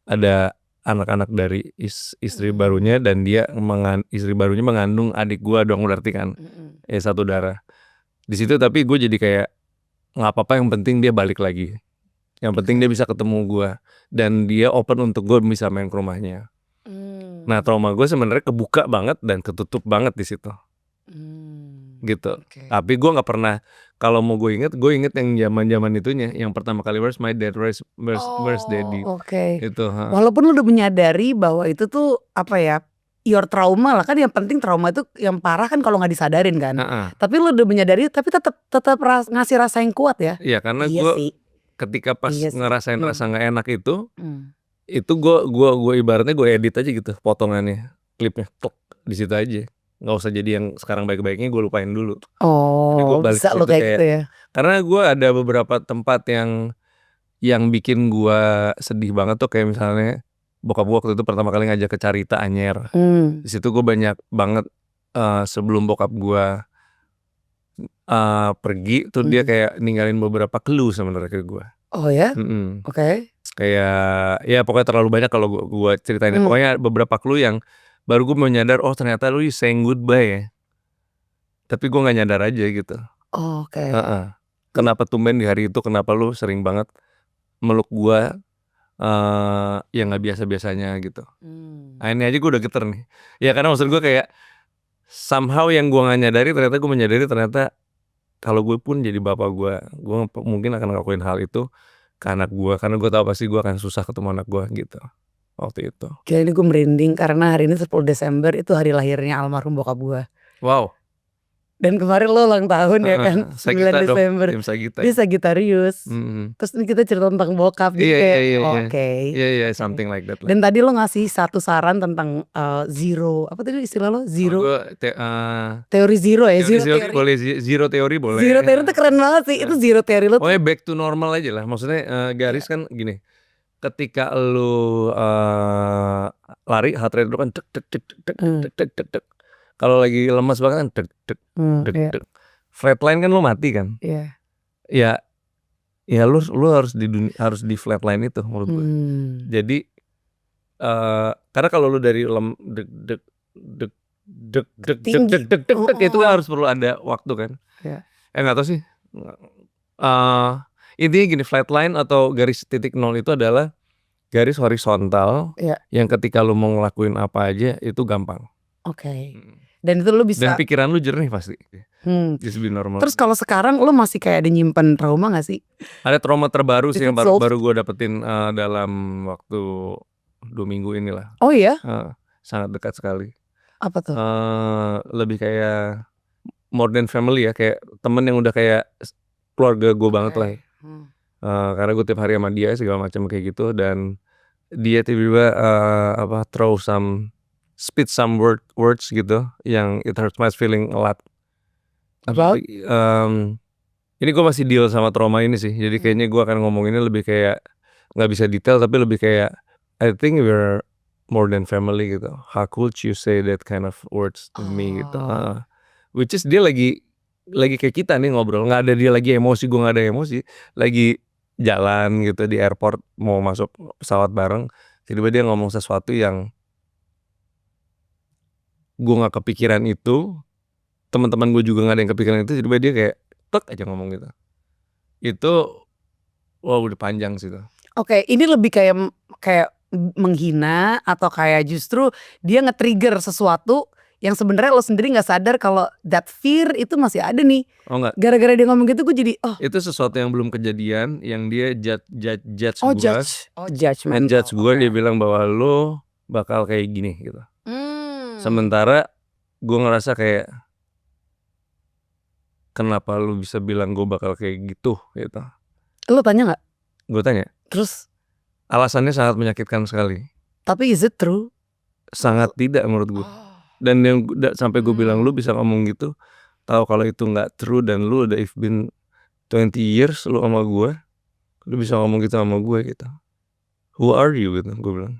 ada anak-anak dari istri barunya dan istri barunya mengandung adik gua dong berarti kan. Ya satu darah. Di situ tapi gue jadi kayak nggak apa-apa, yang penting dia balik lagi. Yang penting dia bisa ketemu gua dan dia open untuk gue bisa main ke rumahnya. Nah, trauma gue sebenarnya kebuka banget dan ketutup banget di situ. Gitu. Tapi gue nggak pernah, kalau mau gue inget yang zaman itunya, yang pertama kali where's my dad, where's daddy. Gitu. Walaupun lu udah menyadari bahwa itu tuh apa ya, your trauma lah kan, yang penting trauma itu yang parah kan kalau nggak disadarin kan. Tapi lu udah menyadari tapi tetap ngasih rasa yang kuat ya. Iya karena gue ketika pas ngerasain rasa nggak enak itu gue ibaratnya gue edit aja gitu potongannya, klipnya di situ aja. Nggak usah jadi yang sekarang baik-baiknya gue lupain dulu. Bisa lo kayak gitu ya. Karena gue ada beberapa tempat yang bikin gue sedih banget tuh, kayak misalnya bokap gue waktu itu pertama kali ngajak ke Carita Anyer. Di situ gue banyak banget sebelum bokap gue pergi tuh dia kayak ninggalin beberapa clue sebenarnya ke gue. Oh ya? Kayak ya pokoknya terlalu banyak kalau gue ceritain. Pokoknya beberapa clue yang baru gue menyadar, oh ternyata lu saying goodbye ya. tapi gue nggak nyadar aja gitu. Oke. Kenapa tumben di hari itu, kenapa lu sering banget meluk gue yang nggak biasa-biasanya gitu. Nah ini aja gue udah geter nih. Ya karena maksud gue kayak somehow yang gue nggak nyadari, ternyata gue menyadari ternyata kalau gue pun jadi bapak gue mungkin akan ngelakuin hal itu ke anak gue, karena gue tahu pasti gue akan susah ketemu anak gue gitu waktu itu. Gila, ini gue merinding karena hari ini 10 Desember itu hari lahirnya almarhum bokap gue. Wow. Dan kemarin lo ulang tahun ya kan, 9 Desember. Dia Sagittarius. Terus ini kita cerita tentang bokap gitu kayak Iya, something like that lah. Dan tadi lo ngasih satu saran tentang zero, apa tadi istilah lo? Zero. Teori zero ya, zero teori boleh. Zero teori boleh. Zero teori itu keren banget sih. Itu zero teori lo. Pokoknya back to normal aja lah. Maksudnya garis kan gini. Ketika lu lari, heart rate lu kan deg. Kalau lagi lemas banget kan deg. Flatline kan lu mati kan. Iya. Ya lu harus di flatline itu menurut gue. Jadi karena kalau lu dari deg itu kan harus perlu ada waktu kan. Nggak tahu sih. Intinya gini, flatline atau garis titik nol itu adalah garis horizontal yang ketika lu mau ngelakuin apa aja itu gampang. Oke. Dan itu lu bisa. Dan pikiran lu jernih pasti. Just be normal. Terus kalau sekarang lu masih kayak ada nyimpen trauma gak sih? Ada trauma terbaru sih yang baru gue dapetin dalam waktu 2 minggu inilah. Oh iya? Sangat dekat sekali. Apa tuh? Lebih kayak more than family ya, kayak temen yang udah kayak keluarga gue banget lah. Karena gue tiap hari sama dia segala macam kayak gitu, dan dia tiba-tiba spit some words gitu yang it hurts my feeling a lot. About? Ini gue masih deal sama trauma ini sih, jadi kayaknya gue akan ngomonginnya lebih kayak nggak bisa detail, tapi lebih kayak I think we're more than family gitu. How could you say that kind of words to me gitu. Which is dia lagi kayak kita nih ngobrol, nggak ada dia lagi emosi, gue nggak ada emosi, lagi jalan gitu di airport mau masuk pesawat bareng, tiba-tiba dia ngomong sesuatu yang gue nggak kepikiran itu, teman-teman gue juga nggak ada yang kepikiran itu, tiba-tiba dia kayak tek aja ngomong gitu. Itu udah panjang sih tuh. Oke, ini lebih kayak menghina atau kayak justru dia nge-trigger sesuatu yang sebenarnya lo sendiri nggak sadar kalau that fear itu masih ada nih. Enggak. Gara-gara dia ngomong gitu gue jadi itu sesuatu yang belum kejadian, yang dia judge gue. Judgment. Judge gue, dia bilang bahwa lo bakal kayak gini gitu. Sementara gue ngerasa kayak kenapa lu bisa bilang gue bakal kayak gitu gitu. Lo tanya nggak? Gue tanya. Terus? Alasannya sangat menyakitkan sekali. Tapi is it true? Sangat tidak menurut gue. Dan yang sampai gue bilang lu bisa ngomong gitu, tahu kalau itu nggak true, dan lu udah been 20 years lu sama gue, lu bisa ngomong gitu sama gue gitu. Who are you gitu, gue bilang.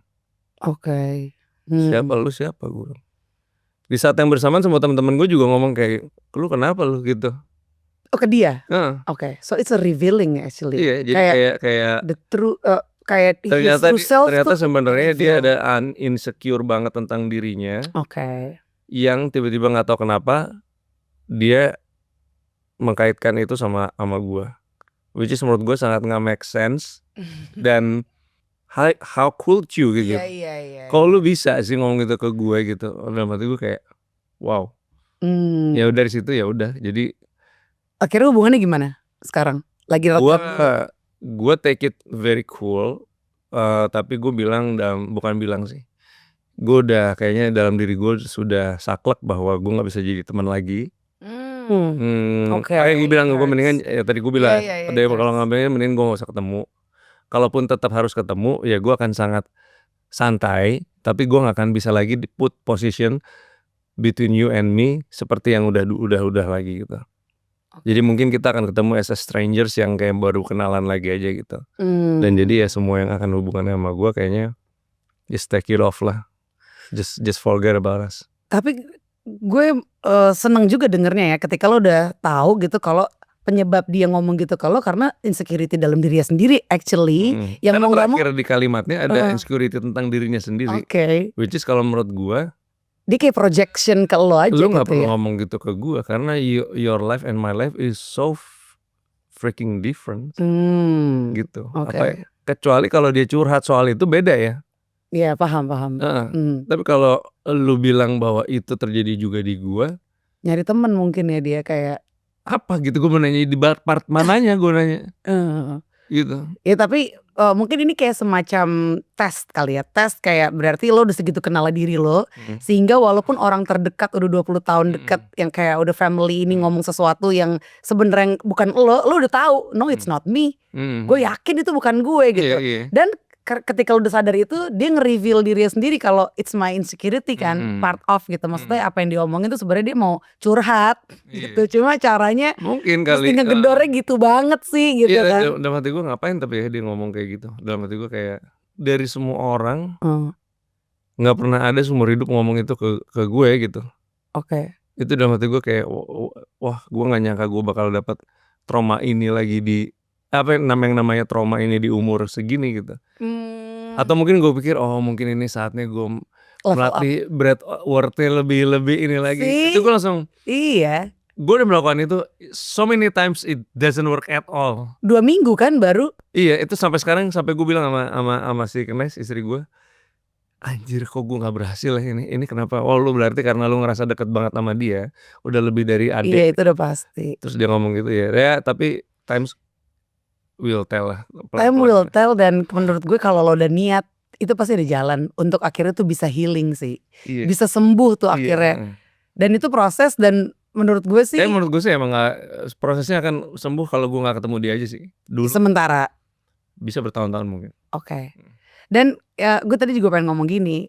Oke. Siapa lu, siapa gue bilang. Di saat yang bersamaan semua teman-teman gue juga ngomong kayak, lu kenapa lu gitu. Ke dia? Oke. So it's a revealing actually. Iya, jadi kayak the true kayak ternyata sebenarnya dia ada insecure banget tentang dirinya. Yang tiba-tiba nggak tahu kenapa dia mengkaitkan itu sama gue, which is menurut gue sangat nggak make sense. Dan how could you gitu. Kalau lu bisa sih ngomong gitu ke gue gitu, dalam hati gue kayak wow. Ya udah dari situ ya udah. Jadi akhirnya hubungannya gimana sekarang? Lagi gue take it very cool, tapi gue bukan bilang sih, gue udah kayaknya dalam diri gue sudah saklek bahwa gue nggak bisa jadi teman lagi. Kayak gue bilang, gue mendingan tadi gue bilang kalau ngambilnya mending gue nggak usah ketemu. Kalaupun tetap harus ketemu, ya gue akan sangat santai, tapi gue nggak akan bisa lagi put position between you and me seperti yang udah lagi gitu. Jadi mungkin kita akan ketemu as a strangers yang kayak baru kenalan lagi aja gitu. Dan jadi ya semua yang akan hubungannya sama gue kayaknya just take it off lah, just forget about us. Tapi gue seneng juga dengernya ya ketika lo udah tahu gitu kalau penyebab dia ngomong gitu kalau karena insecurity dalam dirinya sendiri actually. Yang karena terakhir di kalimatnya ada insecurity tentang dirinya sendiri. Which is kalau menurut gue Dia kayak projection ke lo aja Lu nggak gitu perlu ya. ngomong gitu ke gue karena your life and my life is so freaking different gitu. Oke. Apa ya, kecuali kalau dia curhat soal itu beda ya. Iya, paham. Heeh. Tapi kalau lu bilang bahwa itu terjadi juga di gua, Nyari temen mungkin ya dia kayak apa gitu, gue mau nanya di part mananya gue nanya, heeh. gitu. Ya tapi, mungkin ini kayak semacam tes kali ya, tes kayak berarti lo udah segitu kenal diri lo, sehingga walaupun orang terdekat udah 20 tahun deket yang kayak udah family ini ngomong sesuatu yang sebenarnya bukan lo udah tahu, no it's not me, gue yakin itu bukan gue gitu. Iya. Dan ketika lo udah sadar itu dia nge-reveal dirinya sendiri kalau it's my insecurity kan, part of gitu. Maksudnya apa yang diomongin tuh sebenarnya dia mau curhat gitu, cuma caranya Mungkin mesti kali, ngegedornya gitu banget sih gitu iya, kan. dalam hati gue ngapain tapi ya dia ngomong kayak gitu. Dalam hati gue kayak dari semua orang nggak pernah ada seumur hidup ngomong itu ke gue gitu. Oke. Itu dalam hati gue kayak wah gue nggak nyangka gue bakal dapat trauma ini lagi di apa yang namanya trauma ini di umur segini gitu. Atau mungkin gue pikir mungkin ini saatnya gue melatih Brad Worth-nya lebih ini lagi. Itu gue langsung iya. Gue udah melakukan itu so many times it doesn't work at all. 2 minggu kan baru. Iya, itu sampai sekarang sampai gue bilang sama si Kenes istri gue, anjir kok gue nggak berhasil ya ini kenapa? Oh lu berarti karena lu ngerasa deket banget sama dia, udah lebih dari adik. Iya itu udah pasti. Terus dia ngomong gitu ya tapi times will tell lah. Time will tell dan menurut gue kalau lo udah niat itu pasti ada jalan untuk akhirnya tuh bisa healing sih. Iya. Bisa sembuh tuh akhirnya. Dan itu proses dan menurut gue sih. Menurut gue sih emang prosesnya akan sembuh kalau gue nggak ketemu dia aja sih. Dulu. Sementara. Bisa bertahun-tahun mungkin. Oke. Dan ya, gue tadi juga pengen ngomong gini.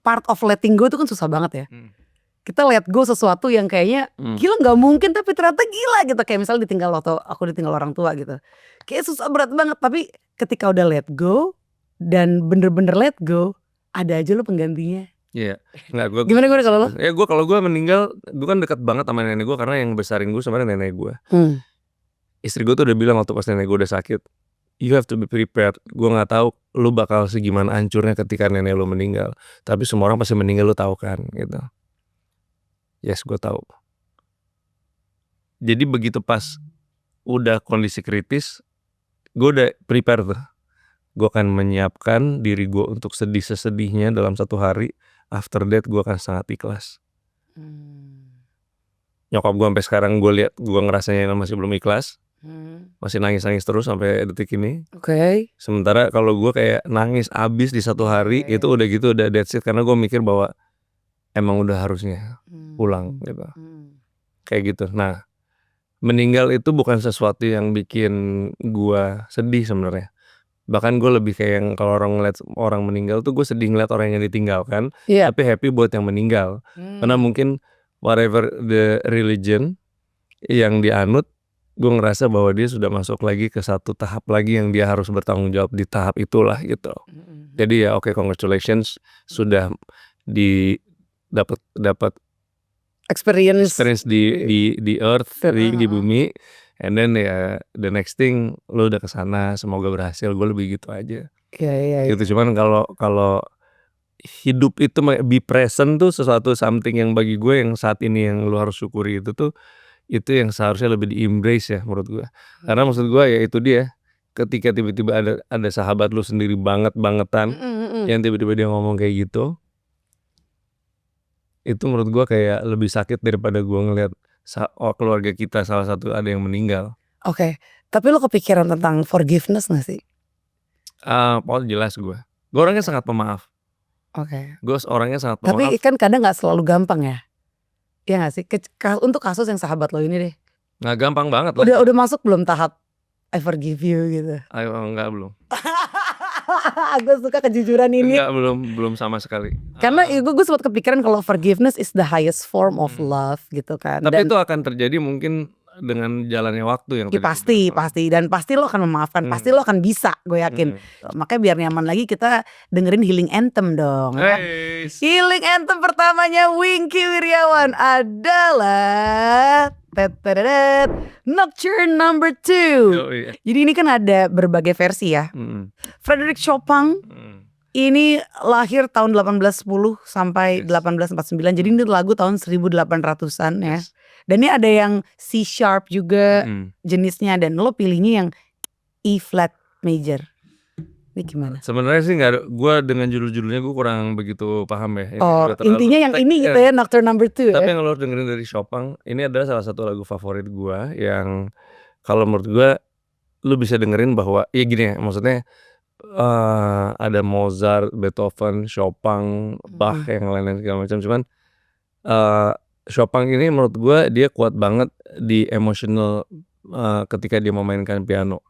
Part of letting go itu kan susah banget ya. Kita let go sesuatu yang kayaknya gila nggak mungkin tapi ternyata gila gitu. Kayak misalnya ditinggal atau aku ditinggal orang tua gitu. Kayak susah berat banget. Tapi ketika udah let go dan bener-bener let go, ada aja lo penggantinya. Iya, nggak gue. Gimana gue kalau lo? Ya gue kalau gue meninggal, gue kan dekat banget sama nenek gue karena yang besarin gue sebenarnya nenek gue. Istri gue tuh udah bilang waktu pas nenek gue udah sakit, you have to be prepared. Gue nggak tahu lu bakal segimana hancurnya ketika nenek lu meninggal. Tapi semua orang pasti meninggal, lu tahu kan gitu. Yes, gue tahu. Jadi begitu pas udah kondisi kritis, gue udah prepare tuh. Gue akan menyiapkan diri gue untuk sedih sesedihnya dalam 1 hari. After that gue akan sangat ikhlas. Nyokap gue sampai sekarang gue lihat gue ngerasanya masih belum ikhlas. Masih nangis terus sampai detik ini. Oke. Sementara kalau gue kayak nangis abis di 1 hari itu udah gitu udah that's it. Karena gue mikir bahwa emang udah harusnya pulang gitu. Kayak gitu. Nah, meninggal itu bukan sesuatu yang bikin gue sedih sebenarnya. Bahkan gue lebih kayak yang kalau orang ngeliat orang meninggal tuh gue sedih ngeliat orang yang ditinggalkan, tapi happy buat yang meninggal. Karena mungkin whatever the religion yang dianut, gue ngerasa bahwa dia sudah masuk lagi ke satu tahap lagi yang dia harus bertanggung jawab di tahap itulah gitu. Jadi ya oke, congratulations sudah dapat experience di earth, di bumi. And then ya the next thing lu udah kesana, semoga berhasil. Gue lebih gitu aja. Iya. Gitu. Cuman kalau hidup itu be present tuh sesuatu something yang bagi gue yang saat ini yang lu harus syukuri itu yang seharusnya lebih di embrace ya menurut gue. Karena maksud gue ya itu dia, ketika tiba-tiba ada sahabat lu sendiri bangetan yang tiba-tiba dia ngomong kayak gitu, itu menurut gue kayak lebih sakit daripada gue ngelihat keluarga kita salah satu ada yang meninggal. Oke. Tapi lo kepikiran tentang forgiveness gak sih? Jelas gue orangnya sangat pemaaf. Oke. Gue orangnya sangat pemaaf. Tapi kan kadang gak selalu gampang ya. Iya gak sih? Untuk kasus yang sahabat lo ini deh. Nggak gampang banget lah. Udah masuk belum tahap I forgive you gitu? Enggak, belum. Gue suka kejujuran ini. Enggak, belum sama sekali. Karena gue sempat kepikiran kalau forgiveness is the highest form of love gitu kan. Tapi itu akan terjadi mungkin dengan jalannya waktu yang pasti dan pasti lo akan memaafkan, pasti lo akan bisa, gue yakin. Makanya biar nyaman lagi kita dengerin healing anthem dong. Kan? Healing anthem pertamanya Wingky Wiryawan adalah Nocturne number 2. Jadi ini kan ada berbagai versi ya. Frédéric Chopin, Ini lahir tahun 1810 sampai Yes. 1849. Jadi ini lagu tahun 1800-an ya. Yes. Dan ini ada yang C sharp juga jenisnya, dan lo pilihnya yang E flat major. Ini gimana? Sebenarnya sih nggak ada, gue dengan judul-judulnya gue kurang begitu paham ya. Ini Oh, udah terlalu intinya yang ini gitu ya, Nocturne Number 2 Tapi ya. yang lo harus dengerin dari Chopin, ini adalah salah satu lagu favorit gue yang kalau menurut gue lu bisa dengerin bahwa ya gini ya, maksudnya ada Mozart, Beethoven, Chopin, Bach yang lain-lain segala macam, cuman Chopin ini menurut gue dia kuat banget di emotional ketika dia memainkan piano.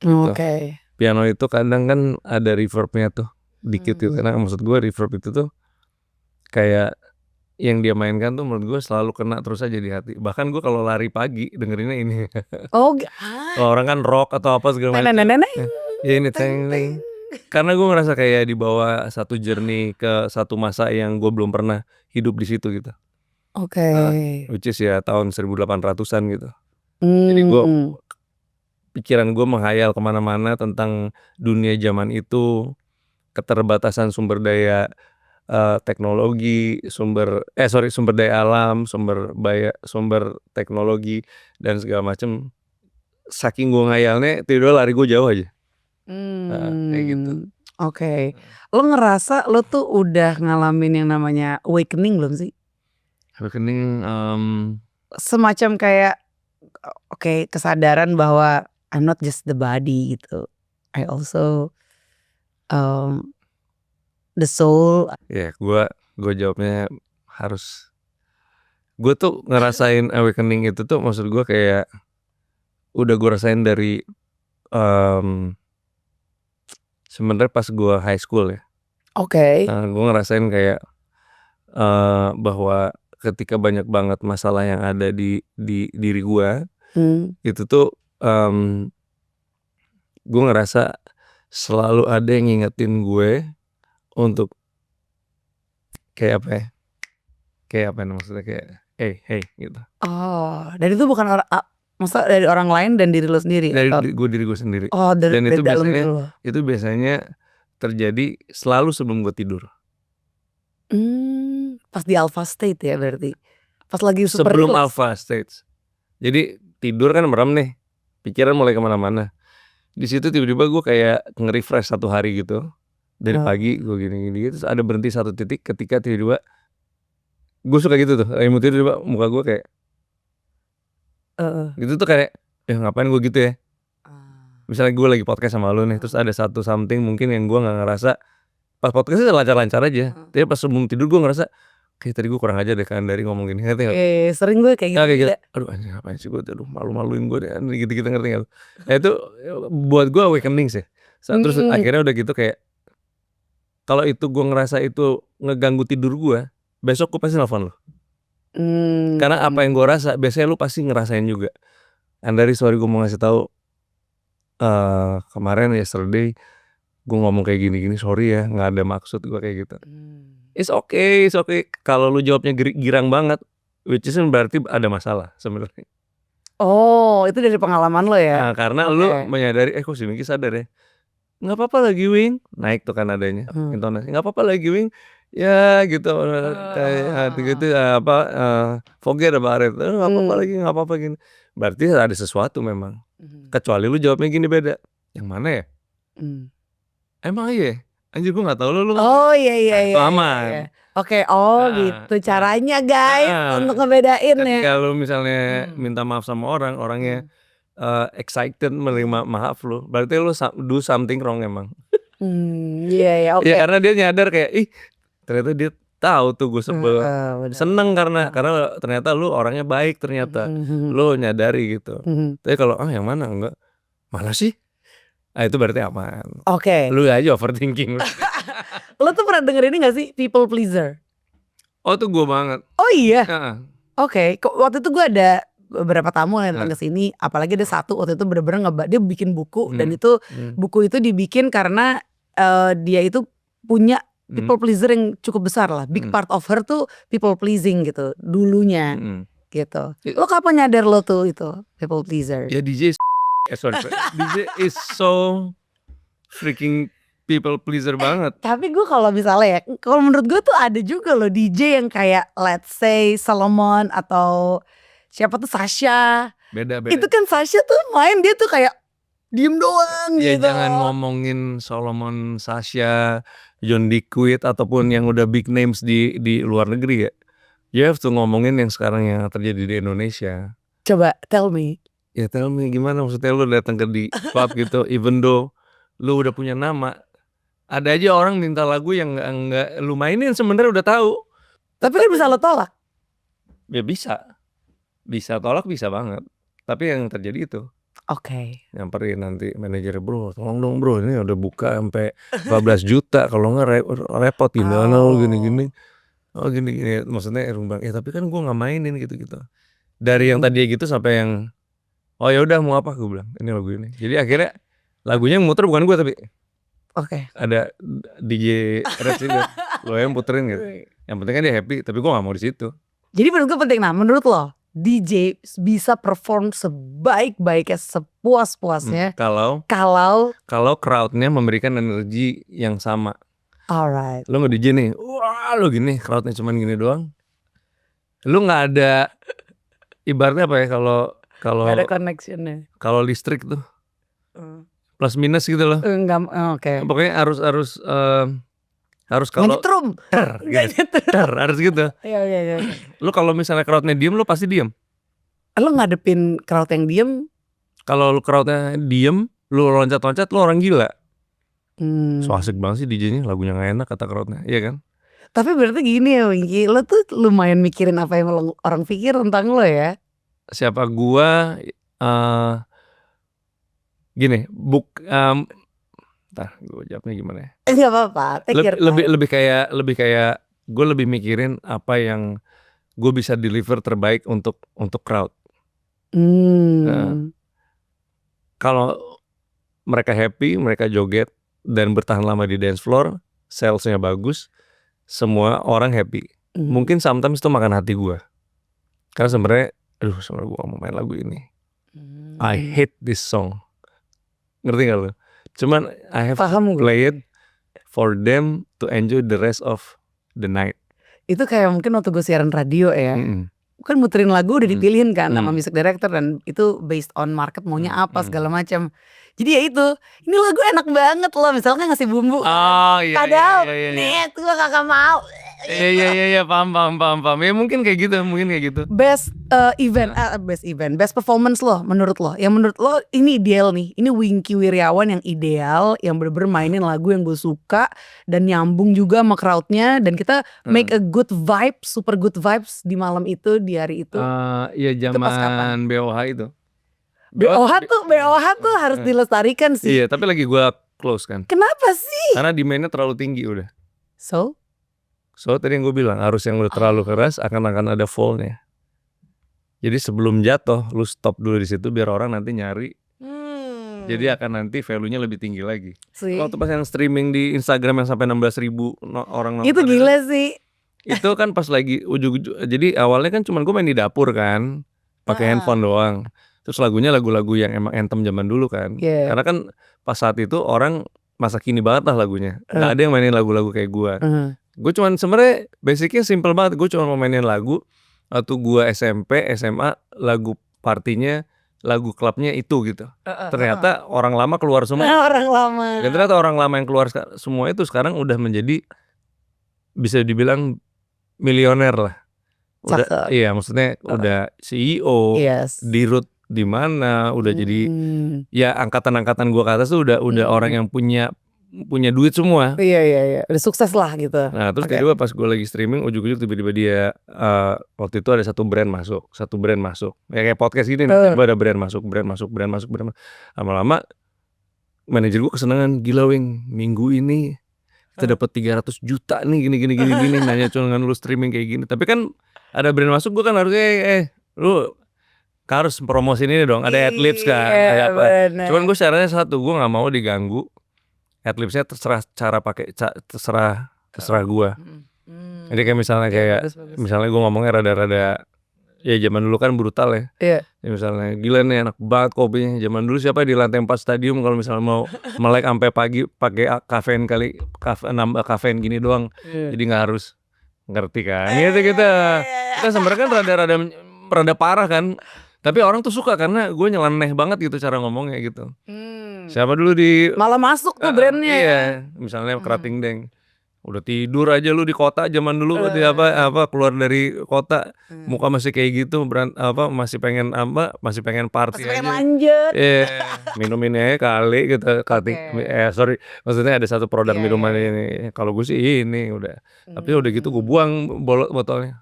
Oke. Piano itu kadang kan ada reverbnya tuh dikit gitu. Karena maksud gue reverb itu tuh kayak yang dia mainkan tuh menurut gue selalu kena terus aja di hati. Bahkan gue kalau lari pagi dengerinnya ini. Oh, Kalau orang kan rock atau apa segala macam. Ya ini teng. Karena gue ngerasa kayak dibawa satu journey ke satu masa yang gue belum pernah hidup di situ gitu. Oke. Which is ya tahun 1800-an gitu. Jadi gue pikiran gue menghayal kemana-mana tentang dunia zaman itu, keterbatasan sumber daya teknologi, sumber daya alam, sumber teknologi dan segala macem. Saking gue ngayalnya, tiba-tiba lari gue jauh aja. Kayak gitu. Oke. Lo ngerasa lo tuh udah ngalamin yang namanya awakening belum sih? Awakening Semacam kayak kesadaran bahwa I'm not just the body gitu. I also the soul. ya gue jawabnya harus, gue tuh ngerasain awakening itu tuh maksud gue kayak udah gue rasain dari sebenarnya pas gue high school ya. Oke. Gue ngerasain kayak bahwa ketika banyak banget masalah yang ada di diri gue, itu tuh gue ngerasa selalu ada yang ngingetin gue untuk kayak apa ya? Kayak apa maksudnya kayak hey gitu. Oh, dan itu bukan maksudnya dari orang lain dan diri lo sendiri? Dari diri gue sendiri. Oh, Dan itu dalam biasanya diri lo. itu biasanya terjadi selalu sebelum gue tidur. Pas di alpha state ya berarti. Pas lagi super sebelum relax. alpha stage. Jadi tidur kan merem nih, pikiran mulai kemana-mana. Di situ tiba-tiba gue kayak nge-refresh satu hari gitu. Dari pagi gue gini-gini terus ada berhenti satu titik ketika tiba-tiba gue suka gitu tuh, tiba-tiba muka gue kayak gitu tuh kayak ngapain gue gitu ya. Misalnya gue lagi podcast sama lu nih, terus ada satu something mungkin yang gue nggak ngerasa pas podcastnya lancar-lancar aja, tapi pas sebelum tidur gue ngerasa kayak tadi gue kurang aja deh kan dari ngomong gini, ngerti nggak? Sering gue kayak gitu. Kayak gitu. Aduh anjing ngapain sih gue, aduh malu-maluin gue deh, gitu-gitu ngerti nggak? Nah itu buat gue awakening sih. Terus akhirnya udah gitu kayak kalau itu gue ngerasa itu ngeganggu tidur gue, besok gue pasti nelfon lo. Karena apa yang gue rasa biasanya lu pasti ngerasain juga. Dari sorry gue mau ngasih tahu kemarin yesterday gue ngomong kayak gini-gini, sorry ya nggak ada maksud gue kayak gitu. It's okay kalau lu jawabnya girang banget, which is berarti ada masalah sebenarnya. Oh, itu dari pengalaman lo ya? Karena lu menyadari kok si Miki sadar ya, nggak apa-apa lagi Wing, naik tuh kan adanya intonasi, nggak apa-apa lagi Wing ya gitu, kayak gitu forget about it, nggak apa-apa lagi, nggak apa-apa gini, berarti ada sesuatu memang. Kecuali lu jawabnya gini beda, yang mana ya? Emang iya, anjir gue nggak tahu lu. Oh iya. Itu aman. Oke, gitu caranya guys untuk ngebedain ya. Kalau misalnya minta maaf sama orangnya excited menerima maaf lu, berarti lu do something wrong emang. Iya, oke. Ya karena dia nyadar kayak ternyata dia tahu tuh gue sebel, seneng karena ternyata lu orangnya baik ternyata, lu nyadari gitu. Tapi kalau yang mana enggak, mana sih? Itu berarti aman. Oke. Lu aja overthinking. Lo tuh pernah denger ini gak sih people pleaser? Oh tuh gue banget. Oh iya. Oke. Waktu itu gue ada beberapa tamu yang datang ke sini, apalagi ada satu waktu itu bener-bener dia bikin buku dan itu buku itu dibikin karena dia itu punya people pleaser yang cukup besar lah. Big part of her tuh people pleasing gitu dulunya. Gitu. Lo kapan nyadar lo tuh itu people pleaser? Ya DJ sorry. DJ is so freaking people pleaser banget. Tapi gue kalau misalnya ya, kalau menurut gue tuh ada juga loh DJ yang kayak let's say Solomon atau siapa tuh Sasha. Beda. Itu kan Sasha tuh main dia tuh kayak diem doang Ya gitu. jangan ngomongin Solomon, Sasha, John Dequid ataupun yang udah big names di luar negeri ya. You have to ngomongin yang sekarang yang terjadi di Indonesia. Coba tell me. Ya tell me gimana maksudnya lu datang ke di club gitu, even though lu udah punya nama, ada aja orang minta lagu yang nggak lu mainin sebenarnya udah tahu. Tapi kan bisa lo tolak. Ya bisa tolak bisa banget. Tapi yang terjadi itu Oke. nyamperin nanti manajernya, bro tolong dong bro ini udah buka sampai 14 juta kalau nggak repot gimana lu gini-gini. Oh gini maksudnya Bang ya tapi kan gue nggak mainin gitu dari yang tadi gitu sampai yang oh ya udah mau apa gue bilang ini lagu ini jadi akhirnya lagunya yang muter bukan gue tapi Oke. ada DJ Red itu lo yang puterin gitu yang penting kan dia happy tapi gue nggak mau di situ. Jadi menurut gue penting. Nah menurut lo DJ bisa perform sebaik-baiknya, sepuas-puasnya Kalau crowdnya memberikan energi yang sama. Alright. Lo nggak DJ nih, wah lo gini, crowdnya cuman gini doang. Lo nggak ada, ibaratnya apa ya kalau ada connectionnya. Kalau listrik tuh plus minus gitu loh. Enggak, oke. Pokoknya harus kalau nyetrum. harus gitu. Iya. Lo kalau misalnya crowdnya diem, lo pasti diem. Lo ngadepin crowd yang diem. Kalau crowdnya diem, lo loncat-loncat, lo orang gila. So asik banget sih DJ-nya, lagunya gak enak kata crowdnya, iya kan? Tapi berarti gini ya Winky, lo tuh lumayan mikirin apa yang orang pikir tentang lo ya. Siapa gua gini, gue jawabnya gimana ya? Enggak apa-apa. Lebih kayak gue lebih mikirin apa yang gue bisa deliver terbaik untuk crowd. Kalau mereka happy, mereka joget dan bertahan lama di dance floor, salesnya bagus, semua orang happy. Mungkin sometimes itu makan hati gue. Karena sebenarnya sebenarnya gue gak mau main lagu ini. I hate this song. Ngerti gak lo? Cuman I have to play it for them to enjoy the rest of the night. Itu kayak mungkin waktu gue siaran radio ya. Kan muterin lagu udah dipilihin kan sama music director dan itu based on market maunya apa segala macam. Jadi ya itu, ini lagu enak banget loh, misalnya ngasih bumbu. Oh iya. Padahal nih gue kakak mau. Iya paham. Ya mungkin kayak gitu. Best best performance lo menurut lo. Yang menurut lo ini ideal nih. Ini Winky Wiryawan yang ideal, yang bener-bener mainin lagu yang gue suka dan nyambung juga sama crowdnya dan kita make a good vibe, super good vibes di malam itu, di hari itu. Iya zaman BOH itu. BOH tuh harus dilestarikan sih. Iya, tapi lagi gue close kan. Kenapa sih? Karena demand-nya terlalu tinggi udah. So tadi yang gue bilang arus yang udah terlalu keras akan ada fall-nya. Jadi sebelum jatuh lu stop dulu di situ biar orang nanti nyari. Jadi akan nanti value-nya lebih tinggi lagi. Waktu pas yang streaming di Instagram yang sampai 16.000 orang nonton. Itu gila sih. Itu kan pas lagi ujung-ujung. Jadi awalnya kan cuman gue main di dapur kan, pakai handphone doang. Terus lagunya lagu-lagu yang emang anthem zaman dulu kan. Karena kan pas saat itu orang masa kini banget lah lagunya. Gak ada yang mainin lagu-lagu kayak gue. Gue cuman sebenarnya basicnya simple banget. Gue cuma mau mainin lagu. Waktu gue SMP, SMA, lagu partinya, lagu klubnya itu gitu. Ternyata orang lama keluar semua. Orang lama. Dan ternyata orang lama yang keluar semua itu sekarang udah menjadi bisa dibilang milioner lah. Udah, iya maksudnya udah CEO, dirut di mana, udah jadi ya angkatan gue ke atas tuh udah orang yang punya duit semua. Iya, udah sukses lah gitu. Nah terus kedua pas gue lagi streaming ujung-ujung tiba-tiba dia waktu itu ada satu brand masuk, ya kayak podcast gini, tiba ada brand masuk. Lama-lama manajer gue kesenangan, gila Wing, minggu ini kita dapat 300 juta nih gini nanya cuman lu streaming kayak gini. Tapi kan ada brand masuk, gue kan harusnya lu harus promosiin ini dong, ada adlibs kan, kayak apa. Cuman gue syaratnya satu, gue nggak mau diganggu. Adlibsnya terserah cara pakai, terserah gue. Jadi kayak misalnya gue ngomongnya rada-rada Ya zaman dulu kan brutal ya. Iya. Ya misalnya gila nih enak banget kopinya. Zaman dulu siapa di lantai 4 stadium kalau misalnya mau melek sampai pagi pakai kafein nambah kafein gini doang. Jadi nggak harus ngerti kan. Gitu kita sebenarnya kan rada parah kan. Tapi orang tuh suka karena gue nyeleneh banget gitu cara ngomongnya gitu. Siapa dulu di Malah masuk tuh brandnya. Iya, misalnya Kerating Deng. Udah tidur aja lu di kota zaman dulu di apa keluar dari kota muka masih kayak gitu masih pengen party Masih pengen aja. lanjut. Iya, minum ini aja kali gitu sorry maksudnya ada satu produk minuman ini. Kalau gue sih ini udah. Tapi udah gitu gue buang botolnya.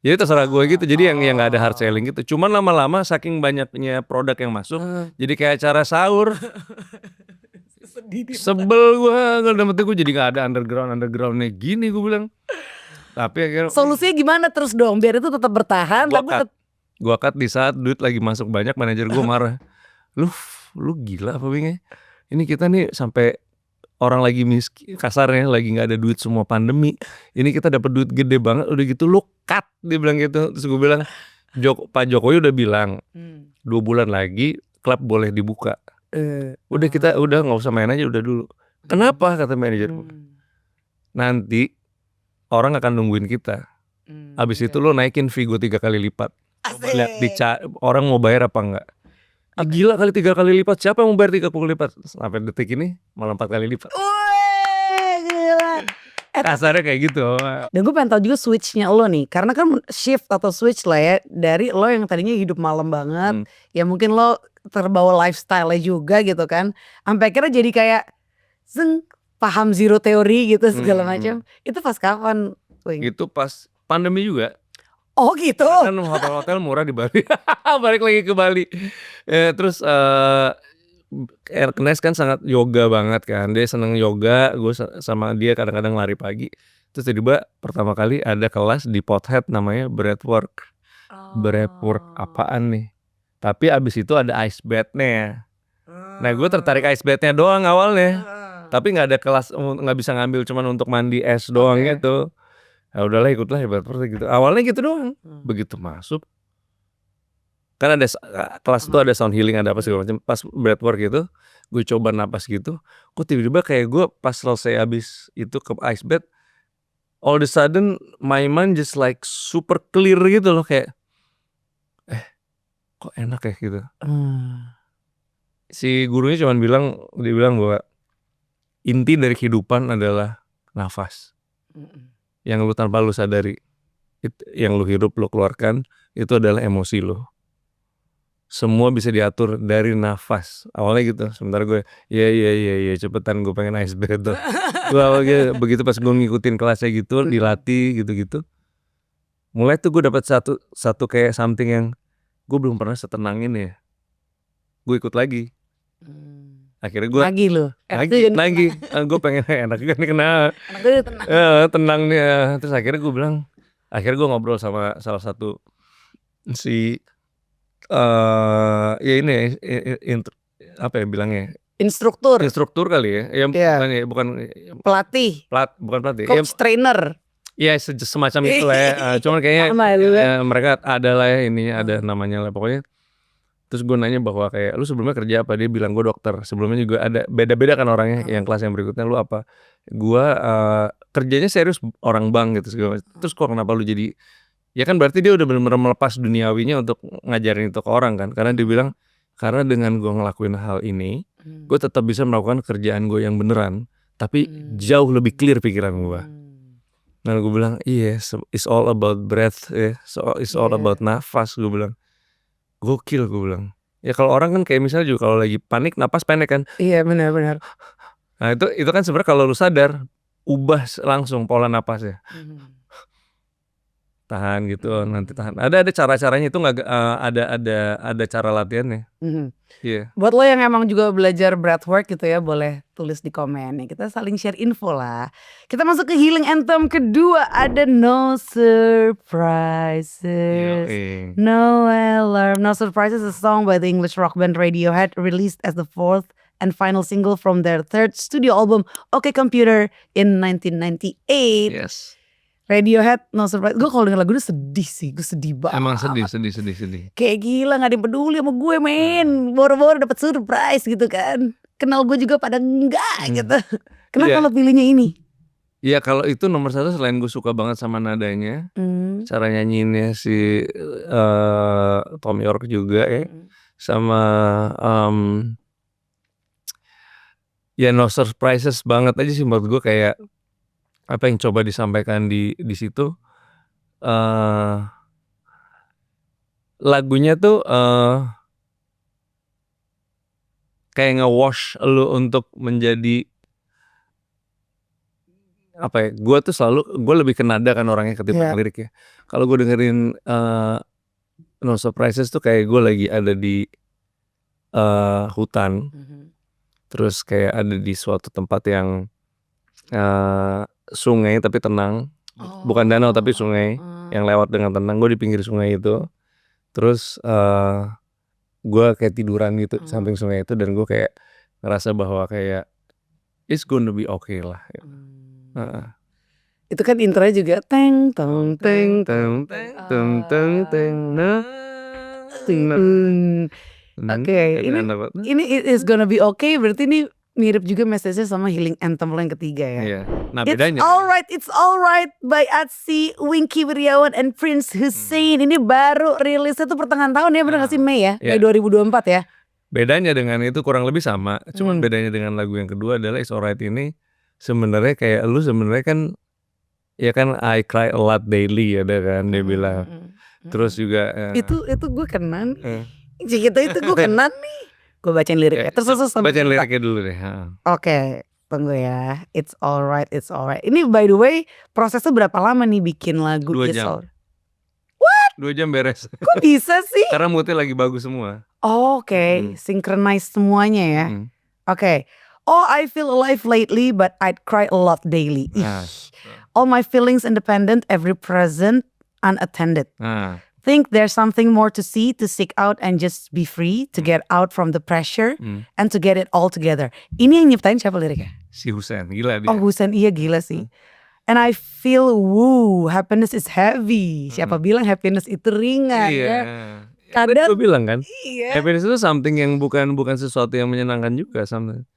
Jadi terserah gue gitu. Jadi yang nggak ada hard selling gitu. Cuman lama-lama saking banyaknya produk yang masuk, jadi kayak acara sahur. Sebel gue, dalam hati gue jadi gak ada undergroundnya gini gue bilang. Tapi akhirnya solusinya gimana terus dong biar itu tetap bertahan? Gua cut di saat duit lagi masuk banyak, manajer gue marah. Lu gila apa Bing? Ini kita nih sampai orang lagi miskin, kasarnya lagi nggak ada duit semua pandemi. Ini kita dapat duit gede banget, udah gitu lu cut, dia bilang gitu. Terus gue bilang, Pak Jokowi udah bilang 2 bulan lagi klub boleh dibuka. Udah kita udah nggak usah main aja udah dulu. Kenapa kata manajer? Nanti orang akan nungguin kita. Abis itu lo naikin fee gue 3 kali lipat. Lihat orang mau bayar apa enggak? Gila kali 3 kali lipat. Siapa yang mau bayar 3 kali lipat? Sampai detik ini malah 4 kali lipat. Gila. Kasarnya kayak gitu. Dan gue pengen tahu juga switchnya lo nih, karena kan shift atau switch lah ya dari lo yang tadinya hidup malam banget, ya mungkin lo terbawa lifestyle-nya juga gitu kan, sampai akhirnya jadi kayak paham zero teori gitu segala macam. Itu pas kapan? Itu pas pandemi juga. Oh gitu. Kan hotel-hotel murah di Bali. Balik lagi ke Bali. Terus Ernest kan sangat yoga banget kan. Dia seneng yoga, gue sama dia kadang-kadang lari pagi. Terus tiba-tiba pertama kali ada kelas di Pothead namanya breathwork. Breathwork apaan nih? Tapi abis itu ada ice bath-nya. Nah gue tertarik ice bath-nya doang awalnya. Tapi gak ada kelas, gak bisa ngambil cuman untuk mandi es doang gitu. Ya udahlah ikutlah breathwork gitu. Awalnya gitu doang. Begitu masuk, kan ada kelas itu ada sound healing, ada apa segala macam. Pas breathwork gitu, gue coba napas gitu, kok tiba-tiba kayak gue pas selesai abis itu ke ice bath, all of a sudden my mind just like super clear gitu loh, kayak kok enak ya gitu. Si gurunya cuman dia bilang bahwa inti dari kehidupan adalah nafas. Yang lu tanpa lu sadari, yang lu hidup lu keluarkan itu adalah emosi lu. Semua bisa diatur dari nafas. Awalnya gitu. Sementara gue iya cepetan gue pengen ice bath tuh. Gue awalnya begitu pas gue ngikutin kelasnya gitu, dilatih gitu-gitu. Mulai tuh gue dapat satu kayak something yang gue belum pernah setenang ini ya. Gue ikut lagi. Akhirnya gue lagi. Gue pengen enak kan kenal. Tenang nih. Terus akhirnya gue ngobrol sama salah satu si ya ini apa ya bilangnya, instruktur kali ya, bukan pelatih, bukan pelatih, coach trainer, ya semacam itu lah ya. Cuman kayaknya mereka ada lah ya ini ada namanya lah pokoknya. Terus gue nanya bahwa kayak lu sebelumnya kerja apa, dia bilang gue dokter. Sebelumnya juga ada beda-beda kan orangnya. Yang kelas yang berikutnya lu apa, gue kerjanya serius orang bank gitu segala macam. Terus kok kenapa lu jadi, ya kan berarti dia udah benar-benar melepas duniawinya untuk ngajarin itu ke orang kan. Karena dia bilang, karena dengan gue ngelakuin hal ini, gue tetap bisa melakukan kerjaan gue yang beneran, tapi jauh lebih clear pikiran gue. Nah gue bilang, yes, it's all about breath, it's all about nafas. Gue bilang, gokil gue bilang. Ya kalau orang kan kayak misalnya juga kalau lagi panik, napas pendek kan. Iya benar-benar. Nah itu kan sebenarnya kalau lu sadar, ubah langsung pola napasnya. Tahan gitu, nanti tahan. Ada cara-caranya itu nggak ada cara latihannya. Iya. Buat lo yang emang juga belajar breathwork gitu ya, boleh tulis di komen ya. Kita saling share info lah. Kita masuk ke healing anthem kedua, ada No Surprises. No Alarm. No Surprises is a song by the English rock band Radiohead, released as the 4th and final single from their 3rd studio album OK Computer in 1998. Yes. Radiohead No Surprise. Gue kalau denger lagu itu sedih sih. Gue sedih banget. Emang sedih. Kayak gila gak ada yang peduli sama gue men. Boro-boro dapet surprise gitu kan. Kenal gue juga pada enggak gitu. Kenapa lo pilihnya ini? Iya kalau itu nomor satu selain gue suka banget sama nadanya. Cara nyanyiinnya si Tom York juga ya. Sama ya No Surprises banget aja sih menurut gue, kayak apa yang coba disampaikan di situ. Lagunya tuh kayak nge-wash lu untuk menjadi apa ya, gue tuh selalu, gue lebih ke nada kan orangnya ketimbang lirik ya. Kalau gue dengerin No Surprises tuh kayak gue lagi ada di hutan, terus kayak ada di suatu tempat yang sungai tapi tenang, bukan danau tapi sungai yang lewat dengan tenang. Gue di pinggir sungai itu, terus gue kayak tiduran gitu samping sungai itu, dan gue kayak ngerasa bahwa kayak it's gonna be okay lah. Itu kan intronya juga teng teng teng teng teng teng teng Oke, ini it is gonna be okay, berarti ini mirip juga message-nya sama Healing Anthem yang ketiga ya. Iya. Nah bedanya It's Alright by Atsy, Wingky Wiryawan and Prince Hussein. Ini baru rilisnya tuh pertengahan tahun ya, bener gak sih, Mei ya? Mei 2024 ya. Bedanya dengan itu kurang lebih sama, cuman bedanya dengan lagu yang kedua adalah It's Alright ini sebenarnya kayak lu sebenarnya kan ya kan I cry a lot daily ya kan dia bilang. Terus juga itu gue kena nih. Gitu itu gue kena nih. Gue bacain liriknya. Terus bacain liriknya dulu deh. Oke, tunggu ya. It's Alright. Ini by the way prosesnya berapa lama nih bikin lagu 2 It's jam. Alright? What? 2 jam beres. Kok bisa sih? Karena moodnya lagi bagus semua. Oke, synchronize semuanya ya. Oke. Oh, I feel alive lately, but I'd cry a lot daily. All my feelings independent, every present unattended. Think there's something more to see, to seek out and just be free, to get out from the pressure and to get it all together. Ini yang nyiptain siapa liriknya? Si Hussein, gila dia. Oh, Hussein, iya gila sih. And I feel happiness is heavy. Siapa bilang happiness itu ringan ya? Kadang gue bilang kan, iya. happiness itu something yang bukan sesuatu yang menyenangkan juga sometimes.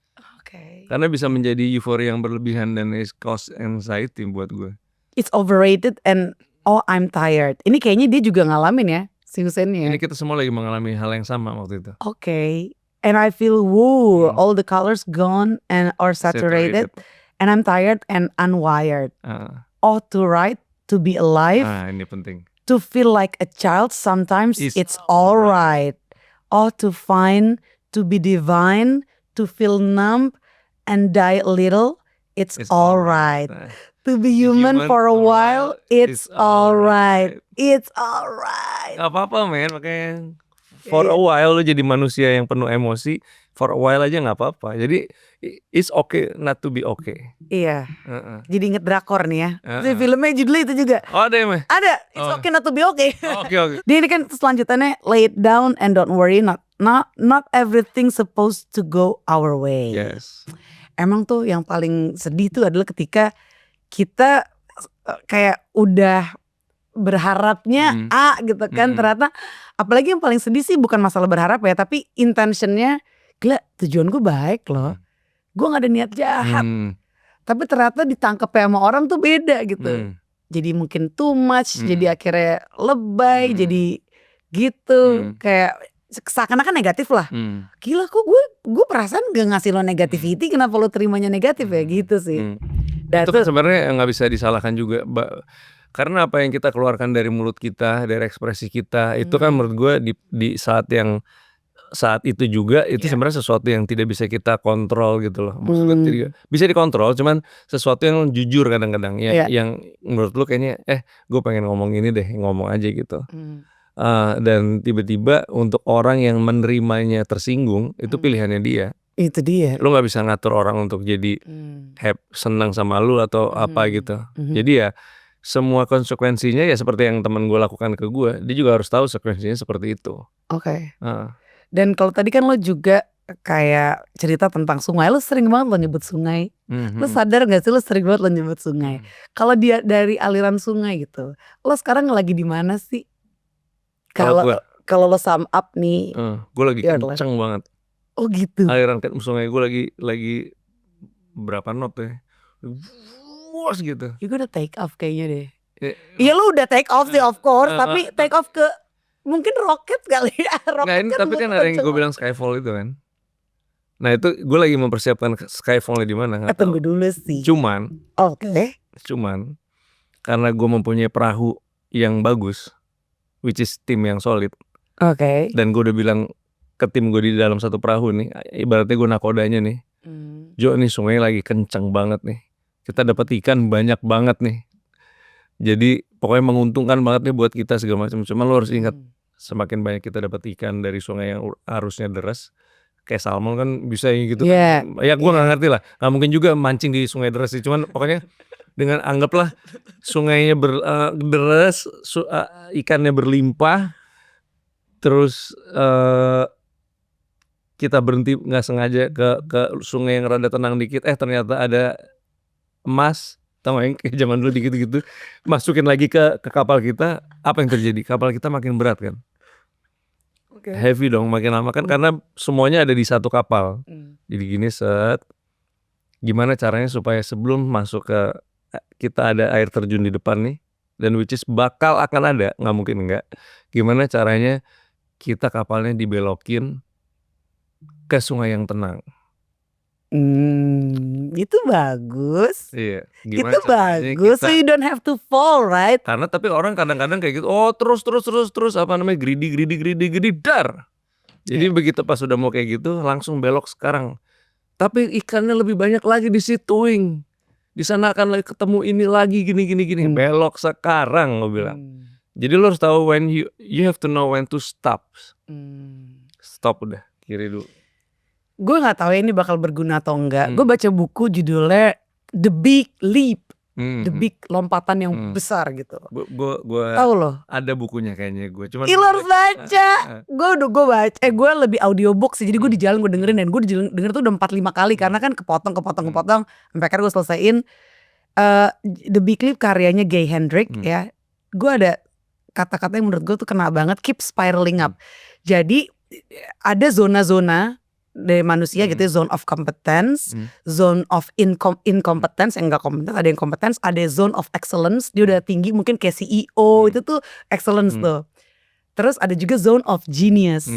Karena bisa menjadi euforia yang berlebihan dan is cause anxiety buat gue. It's overrated and I'm tired. Ini kayaknya dia juga ngalamin ya, si Hussein ya. Ini kita semua lagi mengalami hal yang sama waktu itu. And I feel all the colors gone and are saturated. And I'm tired and unwired. To write, to be alive. Ini penting. To feel like a child sometimes it's alright. To find, to be divine, to feel numb and die a little, it's alright. To be human for a while, it's alright. It's alright. Gak apa-apa men, makanya for a while lu jadi manusia yang penuh emosi, for a while aja gak apa-apa. Jadi it's okay not to be okay. Iya. Jadi inget drakor nih ya. Filmnya judulnya itu juga. Oh ada ya Meh? Ada. It's okay not to be okay. Oke. Dia ini kan selanjutannya lay it down and don't worry, not everything supposed to go our way. Yes. Emang tuh yang paling sedih tuh adalah ketika kita kayak udah berharapnya A gitu kan, ternyata apalagi yang paling sedih sih bukan masalah berharap ya, tapi intentionnya gila, tujuan gue baik loh, gue gak ada niat jahat, tapi ternyata ditangkap sama orang tuh beda gitu. Jadi mungkin too much, jadi akhirnya lebay, jadi gitu, kayak seakan-akan negatif lah. Gila kok gue perasaan gak ngasih lo negativity, kenapa lo terimanya negatif ya gitu sih. Itu kan sebenarnya nggak bisa disalahkan juga, karena apa yang kita keluarkan dari mulut kita, dari ekspresi kita, itu kan menurut gue di saat itu juga itu sebenarnya sesuatu yang tidak bisa kita kontrol gitu loh. Maksudnya bisa dikontrol, cuman sesuatu yang jujur kadang-kadang ya, yang menurut lu kayaknya gue pengen ngomong ini deh, ngomong aja gitu. Dan tiba-tiba untuk orang yang menerimanya tersinggung, itu pilihannya dia. Itu dia. Lu gak bisa ngatur orang untuk jadi senang sama lu atau apa gitu. Jadi ya semua konsekuensinya ya seperti yang teman gue lakukan ke gue, dia juga harus tahu konsekuensinya seperti itu. Dan kalau tadi kan lo juga kayak cerita tentang sungai. Lu sering banget lo nyebut sungai. Lu sadar gak sih lu sering banget lo nyebut sungai. Kalau dia dari aliran sungai gitu, lo sekarang lagi di mana sih? Kalau lo sum up nih, gue lagi your life. kenceng banget. Oh gitu. Aliran sungai gue lagi berapa knot ya? Wuas gitu. You udah take off kayaknya deh. Iya lu udah take off sih of course, tapi take off ke mungkin roket kali ya. Nggak, ini tapi kan ada yang gue bilang Skyfall itu kan. Nah itu gue lagi mempersiapkan Skyfall di mana nggak tahu. Tunggu dulu sih. Cuman karena gue mempunyai perahu yang bagus, which is tim yang solid. Dan gue udah bilang ke tim gue di dalam satu perahu nih, ibaratnya gue nakodanya nih. Jo nih sungai lagi kenceng banget nih. Kita dapat ikan banyak banget nih. Jadi pokoknya menguntungkan banget nih buat kita segala macam. Cuma lo harus ingat, semakin banyak kita dapat ikan dari sungai yang arusnya deras, kayak salmon kan bisa gitu. Ya gue nggak ngerti lah. Nggak mungkin juga mancing di sungai deras sih. Cuman pokoknya dengan anggaplah sungainya deras, ikannya berlimpah, terus kita berhenti nggak sengaja ke sungai yang rada tenang dikit, ternyata ada emas. Tahu yang kayak zaman dulu dikit gitu, masukin lagi ke kapal kita, apa yang terjadi? Kapal kita makin berat kan, heavy dong makin lama kan, karena semuanya ada di satu kapal. Jadi gini gimana caranya supaya sebelum masuk ke kita ada air terjun di depan nih, dan which is bakal akan ada, nggak mungkin enggak. Gimana caranya kita kapalnya dibelokin ke sungai yang tenang. Itu bagus. Iya, itu bagus. So you don't have to fall, right? Karena tapi orang kadang-kadang kayak gitu, terus apa namanya, greedy dar. Jadi begitu pas udah mau kayak gitu langsung belok sekarang. Tapi ikannya lebih banyak lagi di situing. Di sana akan lagi ketemu ini lagi gini. Belok sekarang gue bilang. Jadi lo harus tahu when you have to know when to stop. Stop udah, kiri dulu. Gue nggak tahu ini bakal berguna atau enggak. Gue baca buku judulnya The Big Leap, The Big lompatan yang besar gitu. Gue tahu loh. Ada bukunya kayaknya gue. Cuman lo harus baca. Gue baca. Gue lebih audiobook sih. Jadi gue di jalan gue dengerin, dan gue denger tuh udah 4-5 kali karena kan kepotong. Sampai akhirnya gue selesaiin. The Big Leap karyanya Gay Hendrick ya. Gue ada kata-kata yang menurut gue tuh kena banget. Keep spiraling up. Jadi ada zona-zona dari manusia gitu, zone of competence, zone of incompetence, yang enggak kompeten, ada yang competence, ada zone of excellence, dia udah tinggi mungkin kayak CEO, itu tuh excellence tuh. Terus ada juga zone of genius.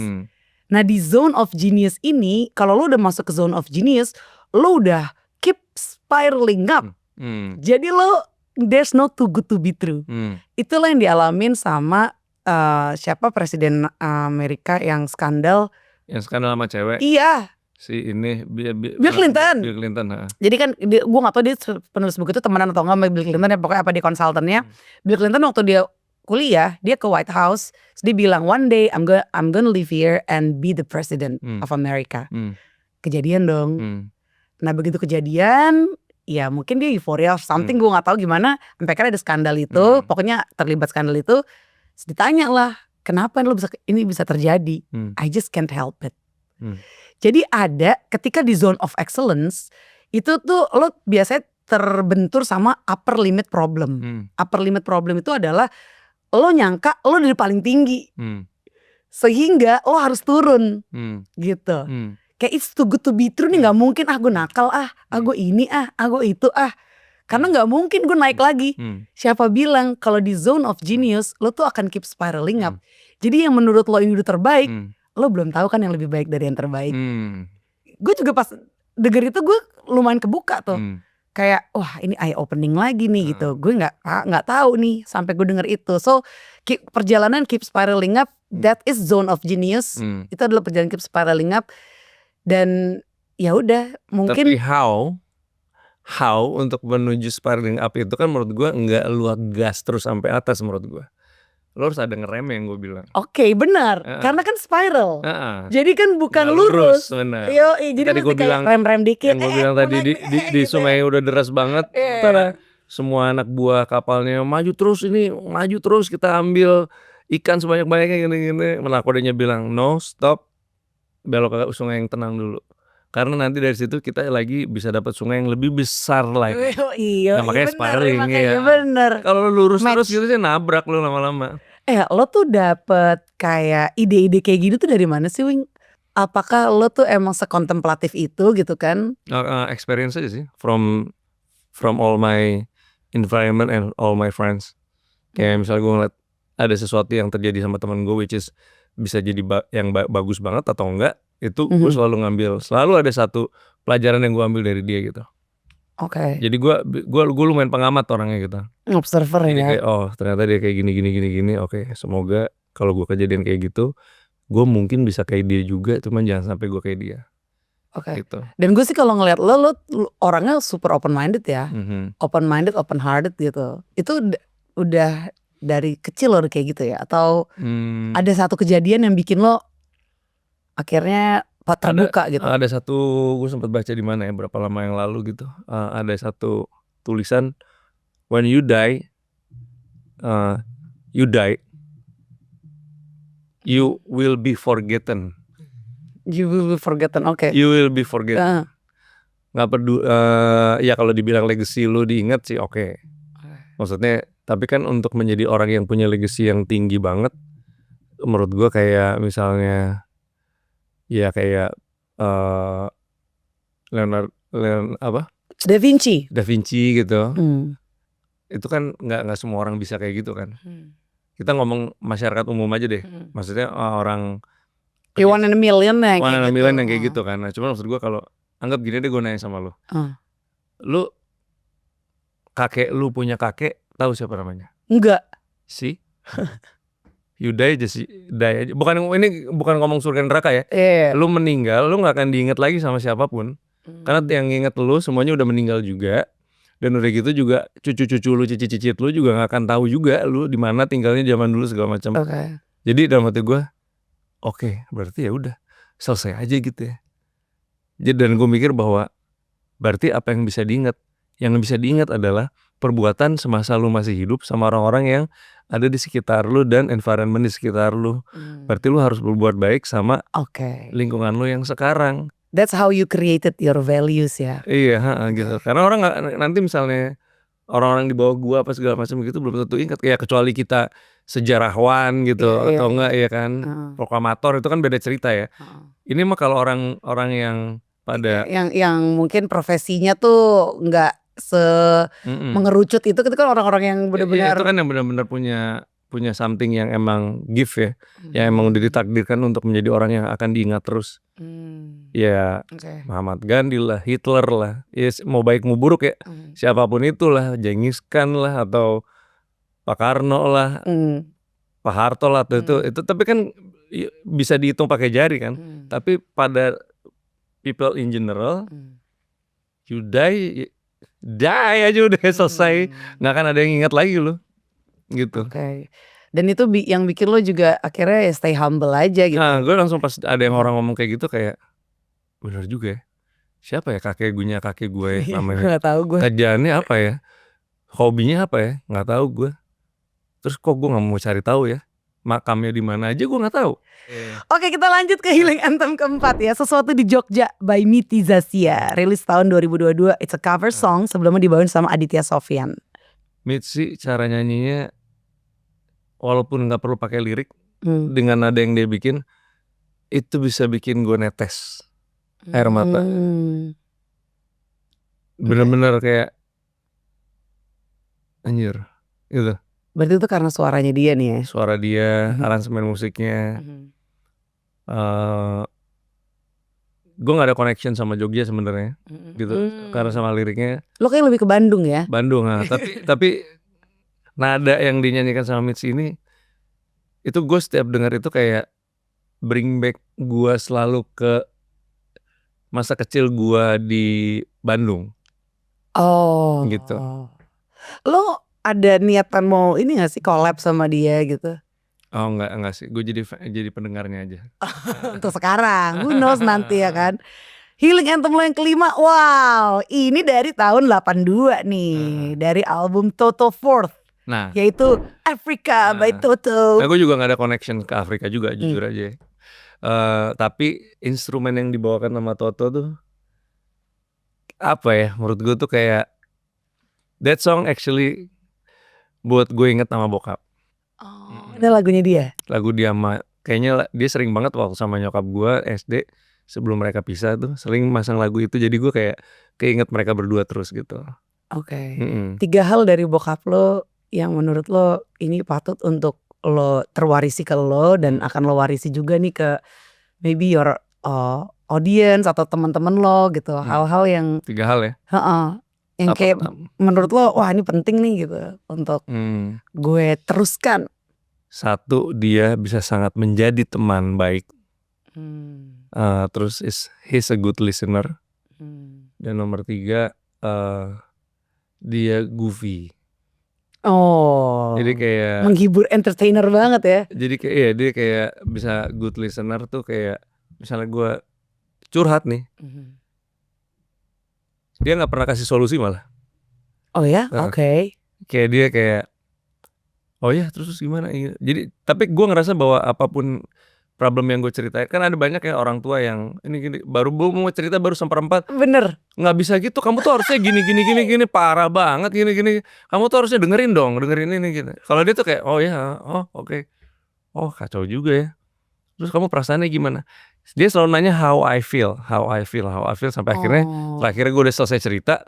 Nah di zone of genius ini, kalau lo udah masuk ke zone of genius, lo udah keep spiraling up. Jadi lo there's no too good to be true. Itulah yang dialamin sama siapa presiden Amerika yang skandal. Yang skandal sama cewek. Iya. Si ini Bill Clinton. Jadi kan gue gak tahu dia penulis buku itu temenan atau enggak sama Bill Clinton ya, pokoknya apa dia konsultannya. Bill Clinton waktu dia kuliah, dia ke White House, dia bilang one day I'm gonna live here and be the president of America. Kejadian dong. Nah begitu kejadian, ya mungkin dia euforia something, gue gak tahu gimana, sampai kan ada skandal itu, pokoknya terlibat skandal itu. Ditanya lah, kenapa ini bisa terjadi? I just can't help it. Jadi ada ketika di zone of excellence itu tuh lo biasanya terbentur sama upper limit problem. Upper limit problem itu adalah lo nyangka lo dari paling tinggi, sehingga lo harus turun gitu. Kayak it's too good to be true nih, nggak mungkin gue nakal gue ini gue itu karena nggak mungkin gue naik lagi. Siapa bilang kalau di zone of genius lo tuh akan keep spiraling up. Jadi yang menurut lo ini udah terbaik, lo belum tahu kan yang lebih baik dari yang terbaik. Gue juga pas denger itu gue lumayan kebuka tuh. Kayak wah ini eye opening lagi nih gitu. Gue nggak tahu nih sampai gue denger itu. So perjalanan keep spiraling up, that is zone of genius. Itu adalah perjalanan keep spiraling up. Dan ya udah mungkin. Tapi how untuk menuju spiraling up itu kan menurut gue nggak lu gas terus sampai atas menurut gue. Lo harus ada ngerem yang gue bilang. Oke, benar. Karena kan spiral. Jadi kan bukan lurus. Benar. Jadi mesti kayak rem-rem dikit. Yang gue bilang tadi di sungai udah deras banget. Semua anak buah kapalnya maju terus kita ambil ikan sebanyak-banyaknya gini-gini. Menakodanya bilang no stop. belok ke sungai yang tenang dulu. Karena nanti dari situ kita lagi bisa dapat sungai yang lebih besar lagi. Iya, Nah, makanya bener, sparring makanya ya. bener. Kalau lu lurus terus Match. gitu sih nabrak lu lama-lama. Lo tuh dapet kayak ide-ide kayak gini tuh dari mana sih, Wing? Apakah lo tuh emang sekontemplatif itu gitu kan? Experience aja sih from all my environment and all my friends. Kayak misalnya gue ngeliat ada sesuatu yang terjadi sama teman gue which is bisa jadi yang bagus banget atau enggak, itu gue selalu ngambil, selalu ada satu pelajaran yang gue ambil dari dia gitu. Oke. Jadi gue lumayan pengamat orangnya gitu. Observer Jadi ya. kayak ternyata dia kayak gini. Oke, semoga kalau gue kejadian kayak gitu, gue mungkin bisa kayak dia juga, cuman jangan sampai gue kayak dia. Oke. Gitu. Dan gue sih kalau ngeliat lo orangnya super open minded ya. Open minded, open hearted gitu. Itu udah dari kecil lo kayak gitu ya? Atau ada satu kejadian yang bikin lo akhirnya terbuka gitu? Ada satu, gue sempat baca di mana ya berapa lama yang lalu gitu. Ada satu tulisan, when you die, you will be forgotten. You will be forgotten, oke. You will be forgotten. Nggak peduli. Ya kalau dibilang legacy lu diingat sih oke. Maksudnya, tapi kan untuk menjadi orang yang punya legacy yang tinggi banget, menurut gue kayak misalnya, ya kayak Da Vinci gitu. Itu kan nggak semua orang bisa kayak gitu kan. Kita ngomong masyarakat umum aja deh. Maksudnya orang one in a million yang kayak gitu kan. Nah, cuma maksud gue kalau anggap gini deh, gue nanya sama lu. Lu kakek lu punya kakek, tahu siapa namanya? Enggak. Si Yudai aja sih, Dai aja. Ini bukan ngomong surga neraka ya. Lu meninggal, lu nggak akan diingat lagi sama siapapun. Karena yang inget lu semuanya udah meninggal juga. Dan udah gitu juga cucu-cucu lu, cicit-cicit lu juga nggak akan tahu juga lu di mana tinggalnya zaman dulu segala macam. Jadi dalam hati gue, oke, berarti ya udah selesai aja gitu ya. Jadi dan gue mikir bahwa berarti apa yang bisa diingat? Yang bisa diingat adalah perbuatan semasa lu masih hidup sama orang-orang yang ada di sekitar lu dan environment di sekitar lu. Berarti lu harus berbuat baik sama lingkungan lu yang sekarang. That's how you created your values ya. Iya, gitu. Karena orang nanti misalnya orang-orang di bawah gua apa segala macam gitu belum tentu ingat, ya kecuali kita sejarawan gitu atau enggak ya kan, proklamator itu kan beda cerita ya. Ini mah kalau orang-orang yang pada yang mungkin profesinya tuh enggak mengerucut itu kan orang-orang yang benar-benar itu kan yang benar-benar punya something yang emang gift ya, yang emang udah ditakdirkan untuk menjadi orang yang akan diingat terus. Ya Muhammad Gandhi lah, Hitler lah, ya mau baik mau buruk ya, siapapun itulah, Genghis Khan lah atau Pak Karno lah, Pak Harto lah, itu tapi kan bisa dihitung pakai jari kan. Tapi pada people in general, you die aja udah selesai, nggak akan ada yang ingat lagi lo gitu. Dan itu yang bikin lo juga akhirnya ya stay humble aja gitu. Nah, gue langsung pas ada yang orang ngomong kayak gitu kayak bener juga ya. Siapa ya kakek gue namanya? Nggak tahu gue. Kerjaannya apa ya? Hobinya apa ya? Nggak tahu gue. Terus kok gue nggak mau cari tahu ya? Makamnya di mana aja gue nggak tahu. Oke, kita lanjut ke Healing Anthem keempat ya. Sesuatu di Jogja by Miti Zasia, rilis tahun 2022. It's a cover song, sebelumnya dibawain sama Aditya Sofyan. Mitzi cara nyanyinya walaupun nggak perlu pakai lirik, dengan nada yang dia bikin itu bisa bikin gue netes air mata. Bener-bener kayak anjir gitu. Berarti itu karena suaranya dia nih ya. Suara dia, aransemen musiknya. Gue nggak ada connection sama Jogja sebenarnya, gitu. Karena sama liriknya. Lo kayak lebih ke Bandung ya? Bandung, tapi nada yang dinyanyikan sama Mitzi ini, itu gue setiap dengar itu kayak bring back gue selalu ke masa kecil gue di Bandung. Gitu. Lo ada niatan mau ini gak sih collab sama dia gitu? Oh enggak sih, gue jadi pendengarnya aja. Untuk sekarang, who knows nanti ya kan. Healing Anthem lo yang kelima, wow, ini dari tahun 82 nih, dari album Toto Fourth. Yaitu Africa by Toto. Nah gue juga gak ada connection ke Afrika juga, jujur aja. Tapi instrumen yang dibawakan sama Toto tuh apa ya? Menurut gue tuh kayak that song actually buat gue inget sama bokap. Ini lagunya dia. Lagu dia kayaknya dia sering banget waktu sama nyokap gue SD sebelum mereka pisah tuh sering masang lagu itu, jadi gue kayak keinget mereka berdua terus gitu. Oke. 3 hal dari bokap lo yang menurut lo ini patut untuk lo terwarisi ke lo dan akan lo warisi juga nih ke maybe your audience atau teman-teman lo gitu. Hal-hal yang 3 hal ya. Yang kayak menurut lo wah ini penting nih gitu untuk gue teruskan. 1, dia bisa sangat menjadi teman baik. Terus he's a good listener. Dan nomor 3, dia goofy. Jadi kayak menghibur, entertainer banget ya. Jadi kayak dia kayak bisa good listener tuh, kayak misalnya gue curhat nih, dia nggak pernah kasih solusi malah. Oh ya, oke. Kayak dia kayak, oh ya terus gimana? Jadi tapi gue ngerasa bahwa apapun problem yang gue ceritain, kan ada banyak ya orang tua yang ini gini, baru mau cerita baru seperempat. Bener. Nggak bisa gitu, kamu tuh harusnya gini parah banget gini. Kamu tuh harusnya dengerin ini gitu. Kalau dia tuh kayak oh ya, oh oke. Oh kacau juga ya. Terus kamu perasaannya gimana? Dia selalu nanya how I feel sampai akhirnya gue udah selesai cerita,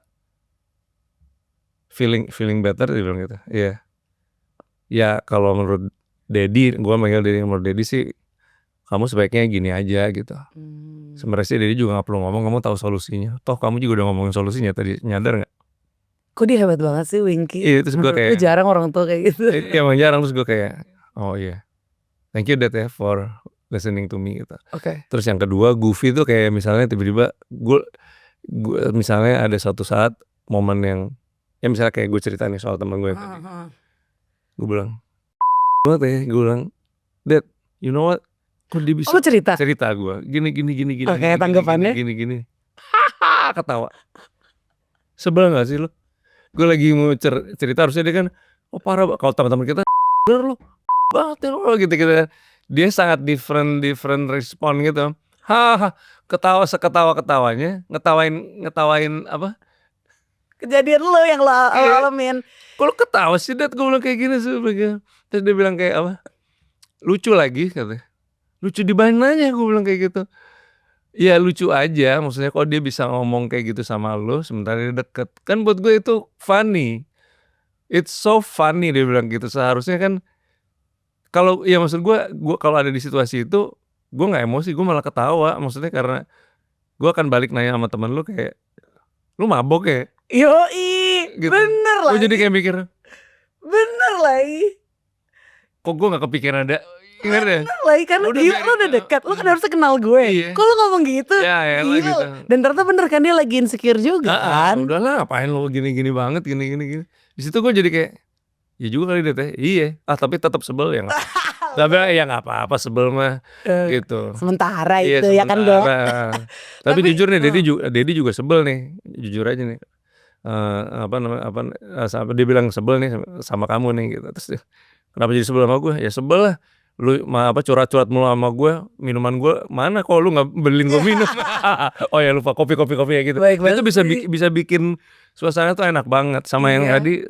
feeling better, dia bilang gitu. Iya. Ya kalau menurut Dedi, gue manggil Dedi, menurut Dedi sih kamu sebaiknya gini aja gitu. Sebenarnya sih Dedi juga gak perlu ngomong, kamu tahu solusinya. Toh kamu juga udah ngomongin solusinya tadi, nyadar gak? Kok dia hebat banget sih Winky. Iya, terus gue kayak jarang orang tua kayak gitu. Iya emang jarang, terus gue kayak oh iya, thank you Dad ya for listening to me gitu. Oke. Terus yang kedua, goofy tuh kayak misalnya tiba-tiba gue misalnya ada suatu saat momen yang ya misalnya kayak gue cerita nih soal temen gue tadi. Gue bilang banget ya, gue bilang Dad, you know what? Kok dia bisa cerita gue gini. Oke, tanggapannya? Gini. Ketawa. Sebel gak sih lo? Gue lagi mau cerita, harusnya dia kan oh parah, kalau teman-teman kita bener lo banget ya lo gitu. Dia sangat different respon gitu. Ketawa seketawa-ketawanya, ngetawain apa? Kejadian lo yang lo alamin. Kok lo ketawa sih Dad, gue bilang kayak gini sih. Terus dia bilang kayak apa? Lucu lagi katanya. Lucu di mananya, gue bilang kayak gitu. Ya lucu aja, maksudnya kok dia bisa ngomong kayak gitu sama lo sementara dia deket. Kan buat gue itu funny. It's so funny, dia bilang gitu. Seharusnya kan kalau ya maksud gue kalau ada di situasi itu gue nggak emosi, gue malah ketawa. Maksudnya karena gue akan balik nanya sama temen lu kayak lu mabok ya? Yoi, Gitu. bener lah. Gue jadi kayak mikir, bener lagi. Kok gue nggak kepikiran ada? Bener lagi kan lo udah dekat, lo kan harusnya kenal gue. Iya. Kok lo ngomong gitu? Ya Gila. gitu. Dan ternyata bener kan dia lagi insecure juga kan. Udahlah ngapain lo gini banget gini. Di situ gue jadi kayak ya juga kali deh. Iya. Tapi tetap sebel ya. Tapi ya nggak apa-apa, sebel mah gitu. Sementara Iya, itu ya kan dok. Tapi jujur nih, Dedi juga sebel nih. Jujur aja nih. Dia bilang sebel nih sama kamu nih gitu. Terus kenapa jadi sebel sama gue? Ya sebel lah. Lu curhat-curhat mulu sama gue, minuman gue mana kok lu nggak beliin gue minum. Oh ya lupa, kopi kayak gitu. Itu bisa bikin suasana tuh enak banget. Sama yang tadi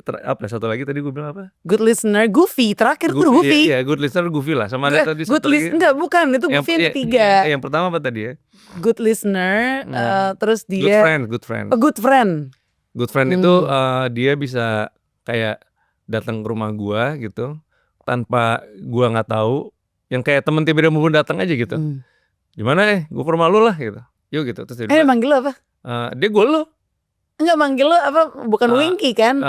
satu lagi tadi gue bilang apa? Good listener, goofy. Terakhir tuh goofy. Iya, good listener, goofy lah. Sama ada tadi good listener enggak, bukan, itu goofy yang ketiga. Yang pertama apa tadi ya? Good listener, terus dia good friend. Good friend. Good friend itu dia bisa kayak datang ke rumah gua gitu tanpa gua nggak tahu, yang kayak temen tiba-tiba mau datang aja gitu. Gimana gua ke rumah lu lah gitu. Yuk gitu. Terus dia manggil lo apa? Dia gua lo. Enggak, manggil lo apa? Bukan Winky kan?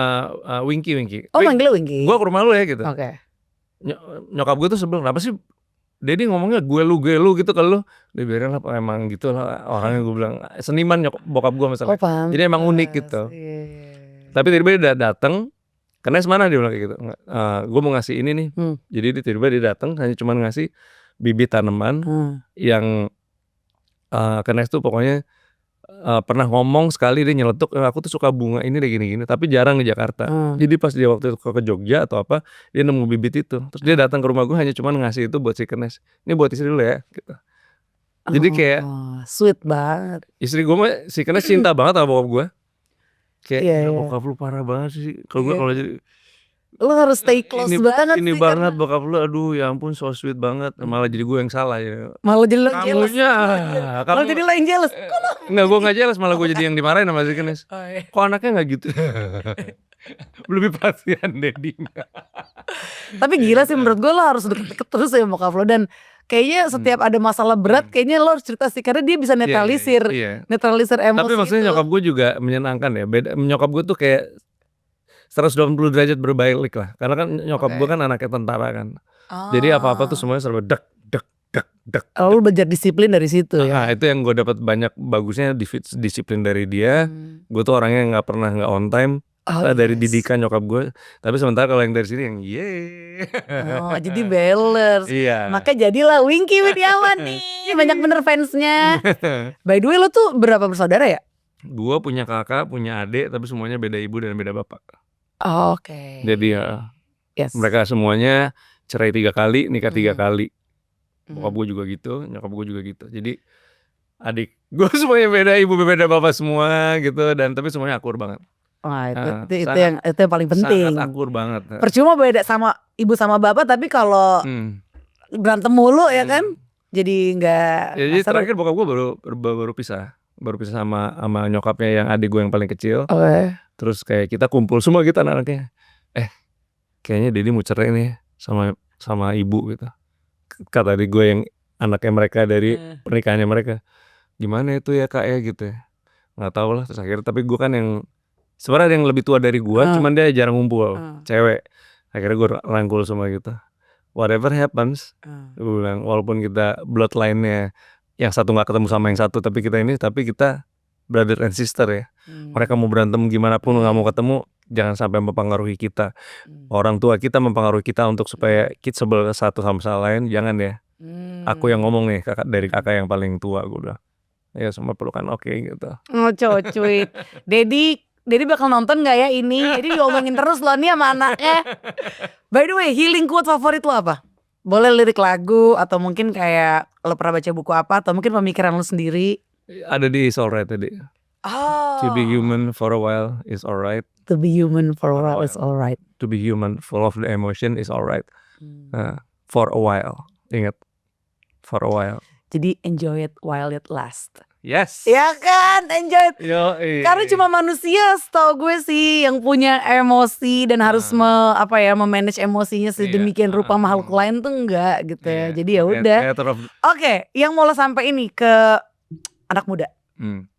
Winky. Oh, manggil lo Winky. Gua ke rumah lu ya gitu. Oke. Nyokap gua tuh sebel, kenapa sih Dedi ngomongnya gue lu gitu ke lu. Dia biarin lah, emang gitu lah orangnya, gue bilang seniman bokap gue misalnya. Jadi emang unik gitu. Tapi tiba-tiba dia datang, karena semana dia bilang kayak gitu. Gue mau ngasih ini nih. Jadi tiba-tiba dia datang hanya cuma ngasih bibit tanaman yang Kenes tuh pokoknya pernah ngomong sekali dia nyeletuk, "Aku tuh suka bunga ini deh gini-gini," tapi jarang di Jakarta. Jadi pas dia waktu itu ke Jogja atau apa, dia nemu bibit itu. Terus dia datang ke rumah gue hanya cuman ngasih itu buat si Kenes, "Ini buat istri lu ya," gitu. Jadi kayak sweet banget. istri gue mah si Kenes cinta banget sama bokap gue. Kayak, Iya, "Ya iya. bokap lu parah banget sih." Kalau gue Iya. kalau jadi Lo harus stay close banget ini sih banget karena bokap lu, aduh ya ampun so sweet banget, malah jadi gue yang salah ya. malah jadi lo yang jealous. Kamunya, Malah jadi lo yang jealous. enggak, gue nggak jelas, malah gue jadi yang dimarahin sama si Kenes. Oh, iya. Kok anaknya nggak gitu? Lebih perhatian Dedi. Tapi gila sih menurut gue lo harus deket-deket terus ya bokap lo. Dan kayaknya setiap ada masalah berat kayaknya lo harus cerita sih. Karena dia bisa netralisir netralisir emosi. Tapi maksudnya nyokap gue juga menyenangkan ya. Beda, nyokap gue tuh kayak 180 derajat berbalik lah. Karena kan nyokap gue kan anaknya tentara kan. Jadi apa-apa tuh semuanya serba dek dek dek dek. Lo belajar disiplin dari situ ya. Nah, itu yang gue dapat banyak bagusnya disiplin dari dia. Gue tuh orangnya nggak pernah nggak on time. Dari didikan nyokap gue. Tapi sementara kalau yang dari sini yang Jadi balance. Iya. Makanya jadilah Wingky Wiryawan nih. Banyak bener fansnya. By the way lo tuh berapa bersaudara ya? Gue punya kakak, punya adik, tapi semuanya beda ibu dan beda bapak. Oke. Jadi mereka semuanya cerai 3 kali, nikah 3 kali. Bokap gue juga gitu, nyokap gue juga gitu. Jadi adik gue semuanya beda ibu, beda bapak semua gitu. Dan tapi semuanya akur banget. Wah itu yang paling penting. Sangat akur banget. Percuma beda sama ibu sama bapak, tapi kalau berantem mulu ya kan, jadi nggak. Jadi terakhir bokap gue baru pisah sama nyokapnya yang adik gue yang paling kecil. Terus kayak kita kumpul semua gitu anak-anaknya. Kayaknya Dedi mau cerai nih sama ibu gitu. Kata adik gue yang anaknya mereka dari pernikahannya mereka. Gimana itu ya kak ya gitu ya. Nggak tahu lah. Terus akhirnya tapi gue kan yang sebenarnya ada yang lebih tua dari gue, cuman dia jarang ngumpul, cewek. Akhirnya gue rangkul semua gitu. Whatever happens, gue bilang walaupun kita bloodline-nya yang satu nggak ketemu sama yang satu, tapi kita brother and sister ya. Mereka mau berantem gimana pun nggak mau ketemu, jangan sampai mempengaruhi kita. Orang tua kita mempengaruhi kita untuk supaya kita sebel satu sama lain, jangan ya. Aku yang ngomong nih dari kakak yang paling tua, gue bilang. Ya semua pelukan oke gitu. Oh cocuit. Dedi bakal nonton gak ya ini? Jadi diomongin terus loh nih sama anaknya. By the way, healing quote favorit lo apa? Boleh lirik lagu atau mungkin kayak lo pernah baca buku apa atau mungkin pemikiran lo sendiri? Ada di It's Alright tadi. To be human for a while is alright. To be human for a while is alright. To be human full of the emotion is alright. For a while. Ingat. For a while. Jadi enjoy it while it lasts. Yes. Ya kan, enjoy it. Karena Iya. cuma manusia setahu gue sih yang punya emosi dan harus memanage emosinya sedemikian rupa, makhluk lain tuh enggak gitu ya. Jadi ya udah. Oke, yang mau lo sampai ini ke anak muda.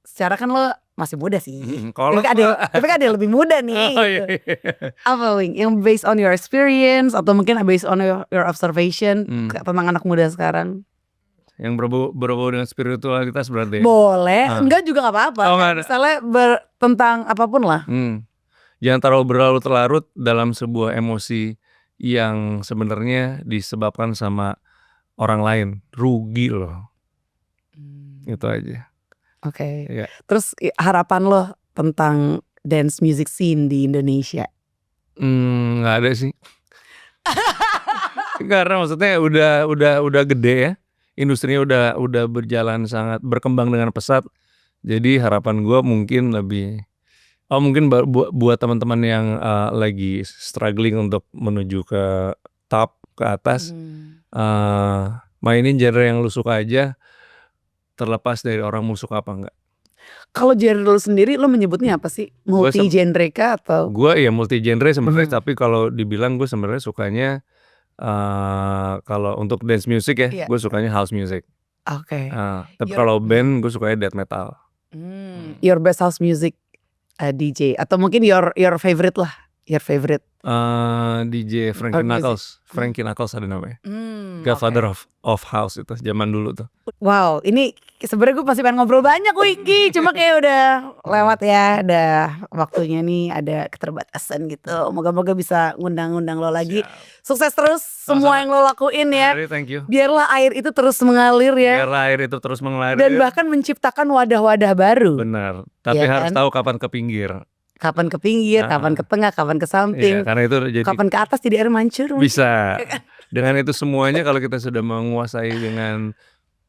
Secara kan lo masih muda sih. Tapi kan ada yang lebih muda nih. Apa Wing? Yang based on your experience atau mungkin based on your observation tentang anak muda sekarang? Yang berbau dengan spiritualitas berarti. Boleh, enggak juga gak apa-apa. Oh, enggak ada. Misalnya tentang apapun lah. Jangan terlalu berlarut-larut dalam sebuah emosi yang sebenarnya disebabkan sama orang lain. Rugi loh. Itu aja. Oke. Ya. Terus harapan lo tentang dance music scene di Indonesia? Nggak ada sih. Karena maksudnya udah gede ya. Industrinya udah berjalan sangat berkembang dengan pesat. Jadi harapan gue mungkin lebih mungkin buat teman-teman yang lagi struggling untuk menuju ke top, ke atas, mainin genre yang lu suka aja, terlepas dari orang mau suka apa enggak. Kalau genre lu sendiri lo menyebutnya apa sih? Multi genre kah atau? Gue ya multi genre sebenarnya, tapi kalau dibilang gue sebenarnya sukanya kalau untuk dance music ya, gue sukanya house music. Oke. Tapi kalau band gue sukanya death metal. Your best house music DJ atau mungkin your favorite lah. Your favorite DJ Frankie Rock music. Knuckles. Frankie Knuckles ada namanya. oke. Godfather of House itu zaman dulu tuh. Wow, ini sebenarnya gue masih pengen ngobrol banyak Wingky, cuma kayak udah lewat ya, udah waktunya nih, ada keterbatasan gitu. Moga-moga bisa ngundang-ngundang lo lagi. Sukses terus semua yang lo lakuin ya. Mary, thank you. Biarlah air itu terus mengalir ya. Biar air itu terus mengalir. Dan bahkan menciptakan wadah-wadah baru. Benar. Tapi Iya harus kan? tahu kapan ke pinggir. Kapan ke pinggir, kapan ke tengah, kapan ke samping, Karena itu jadi kapan ke atas jadi air mancur. bisa. Dengan itu semuanya kalau kita sudah menguasai dengan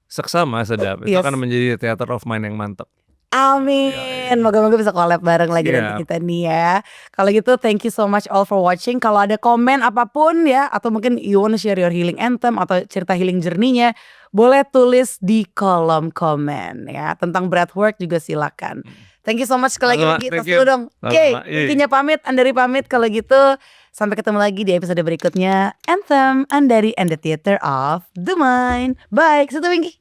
seksama sedap, itu Yes. akan menjadi theater of mind yang mantap. Amin. Moga-moga bisa collab bareng lagi nanti kita nih ya. Kalau gitu thank you so much all for watching. Kalau ada komen apapun ya, atau mungkin you wanna share your healing anthem atau cerita healing journey-nya, boleh tulis di kolom komen ya. Tentang breathwork juga silakan. Thank you so much sekali Sama, lagi. thank Tos dulu you. dong. Oke, Sama, iya. Wingky-nya pamit, Andari pamit. Kalau gitu sampai ketemu lagi di episode berikutnya. Anthem, Andari and the Theater of the Mind. Bye. Situ Wingky.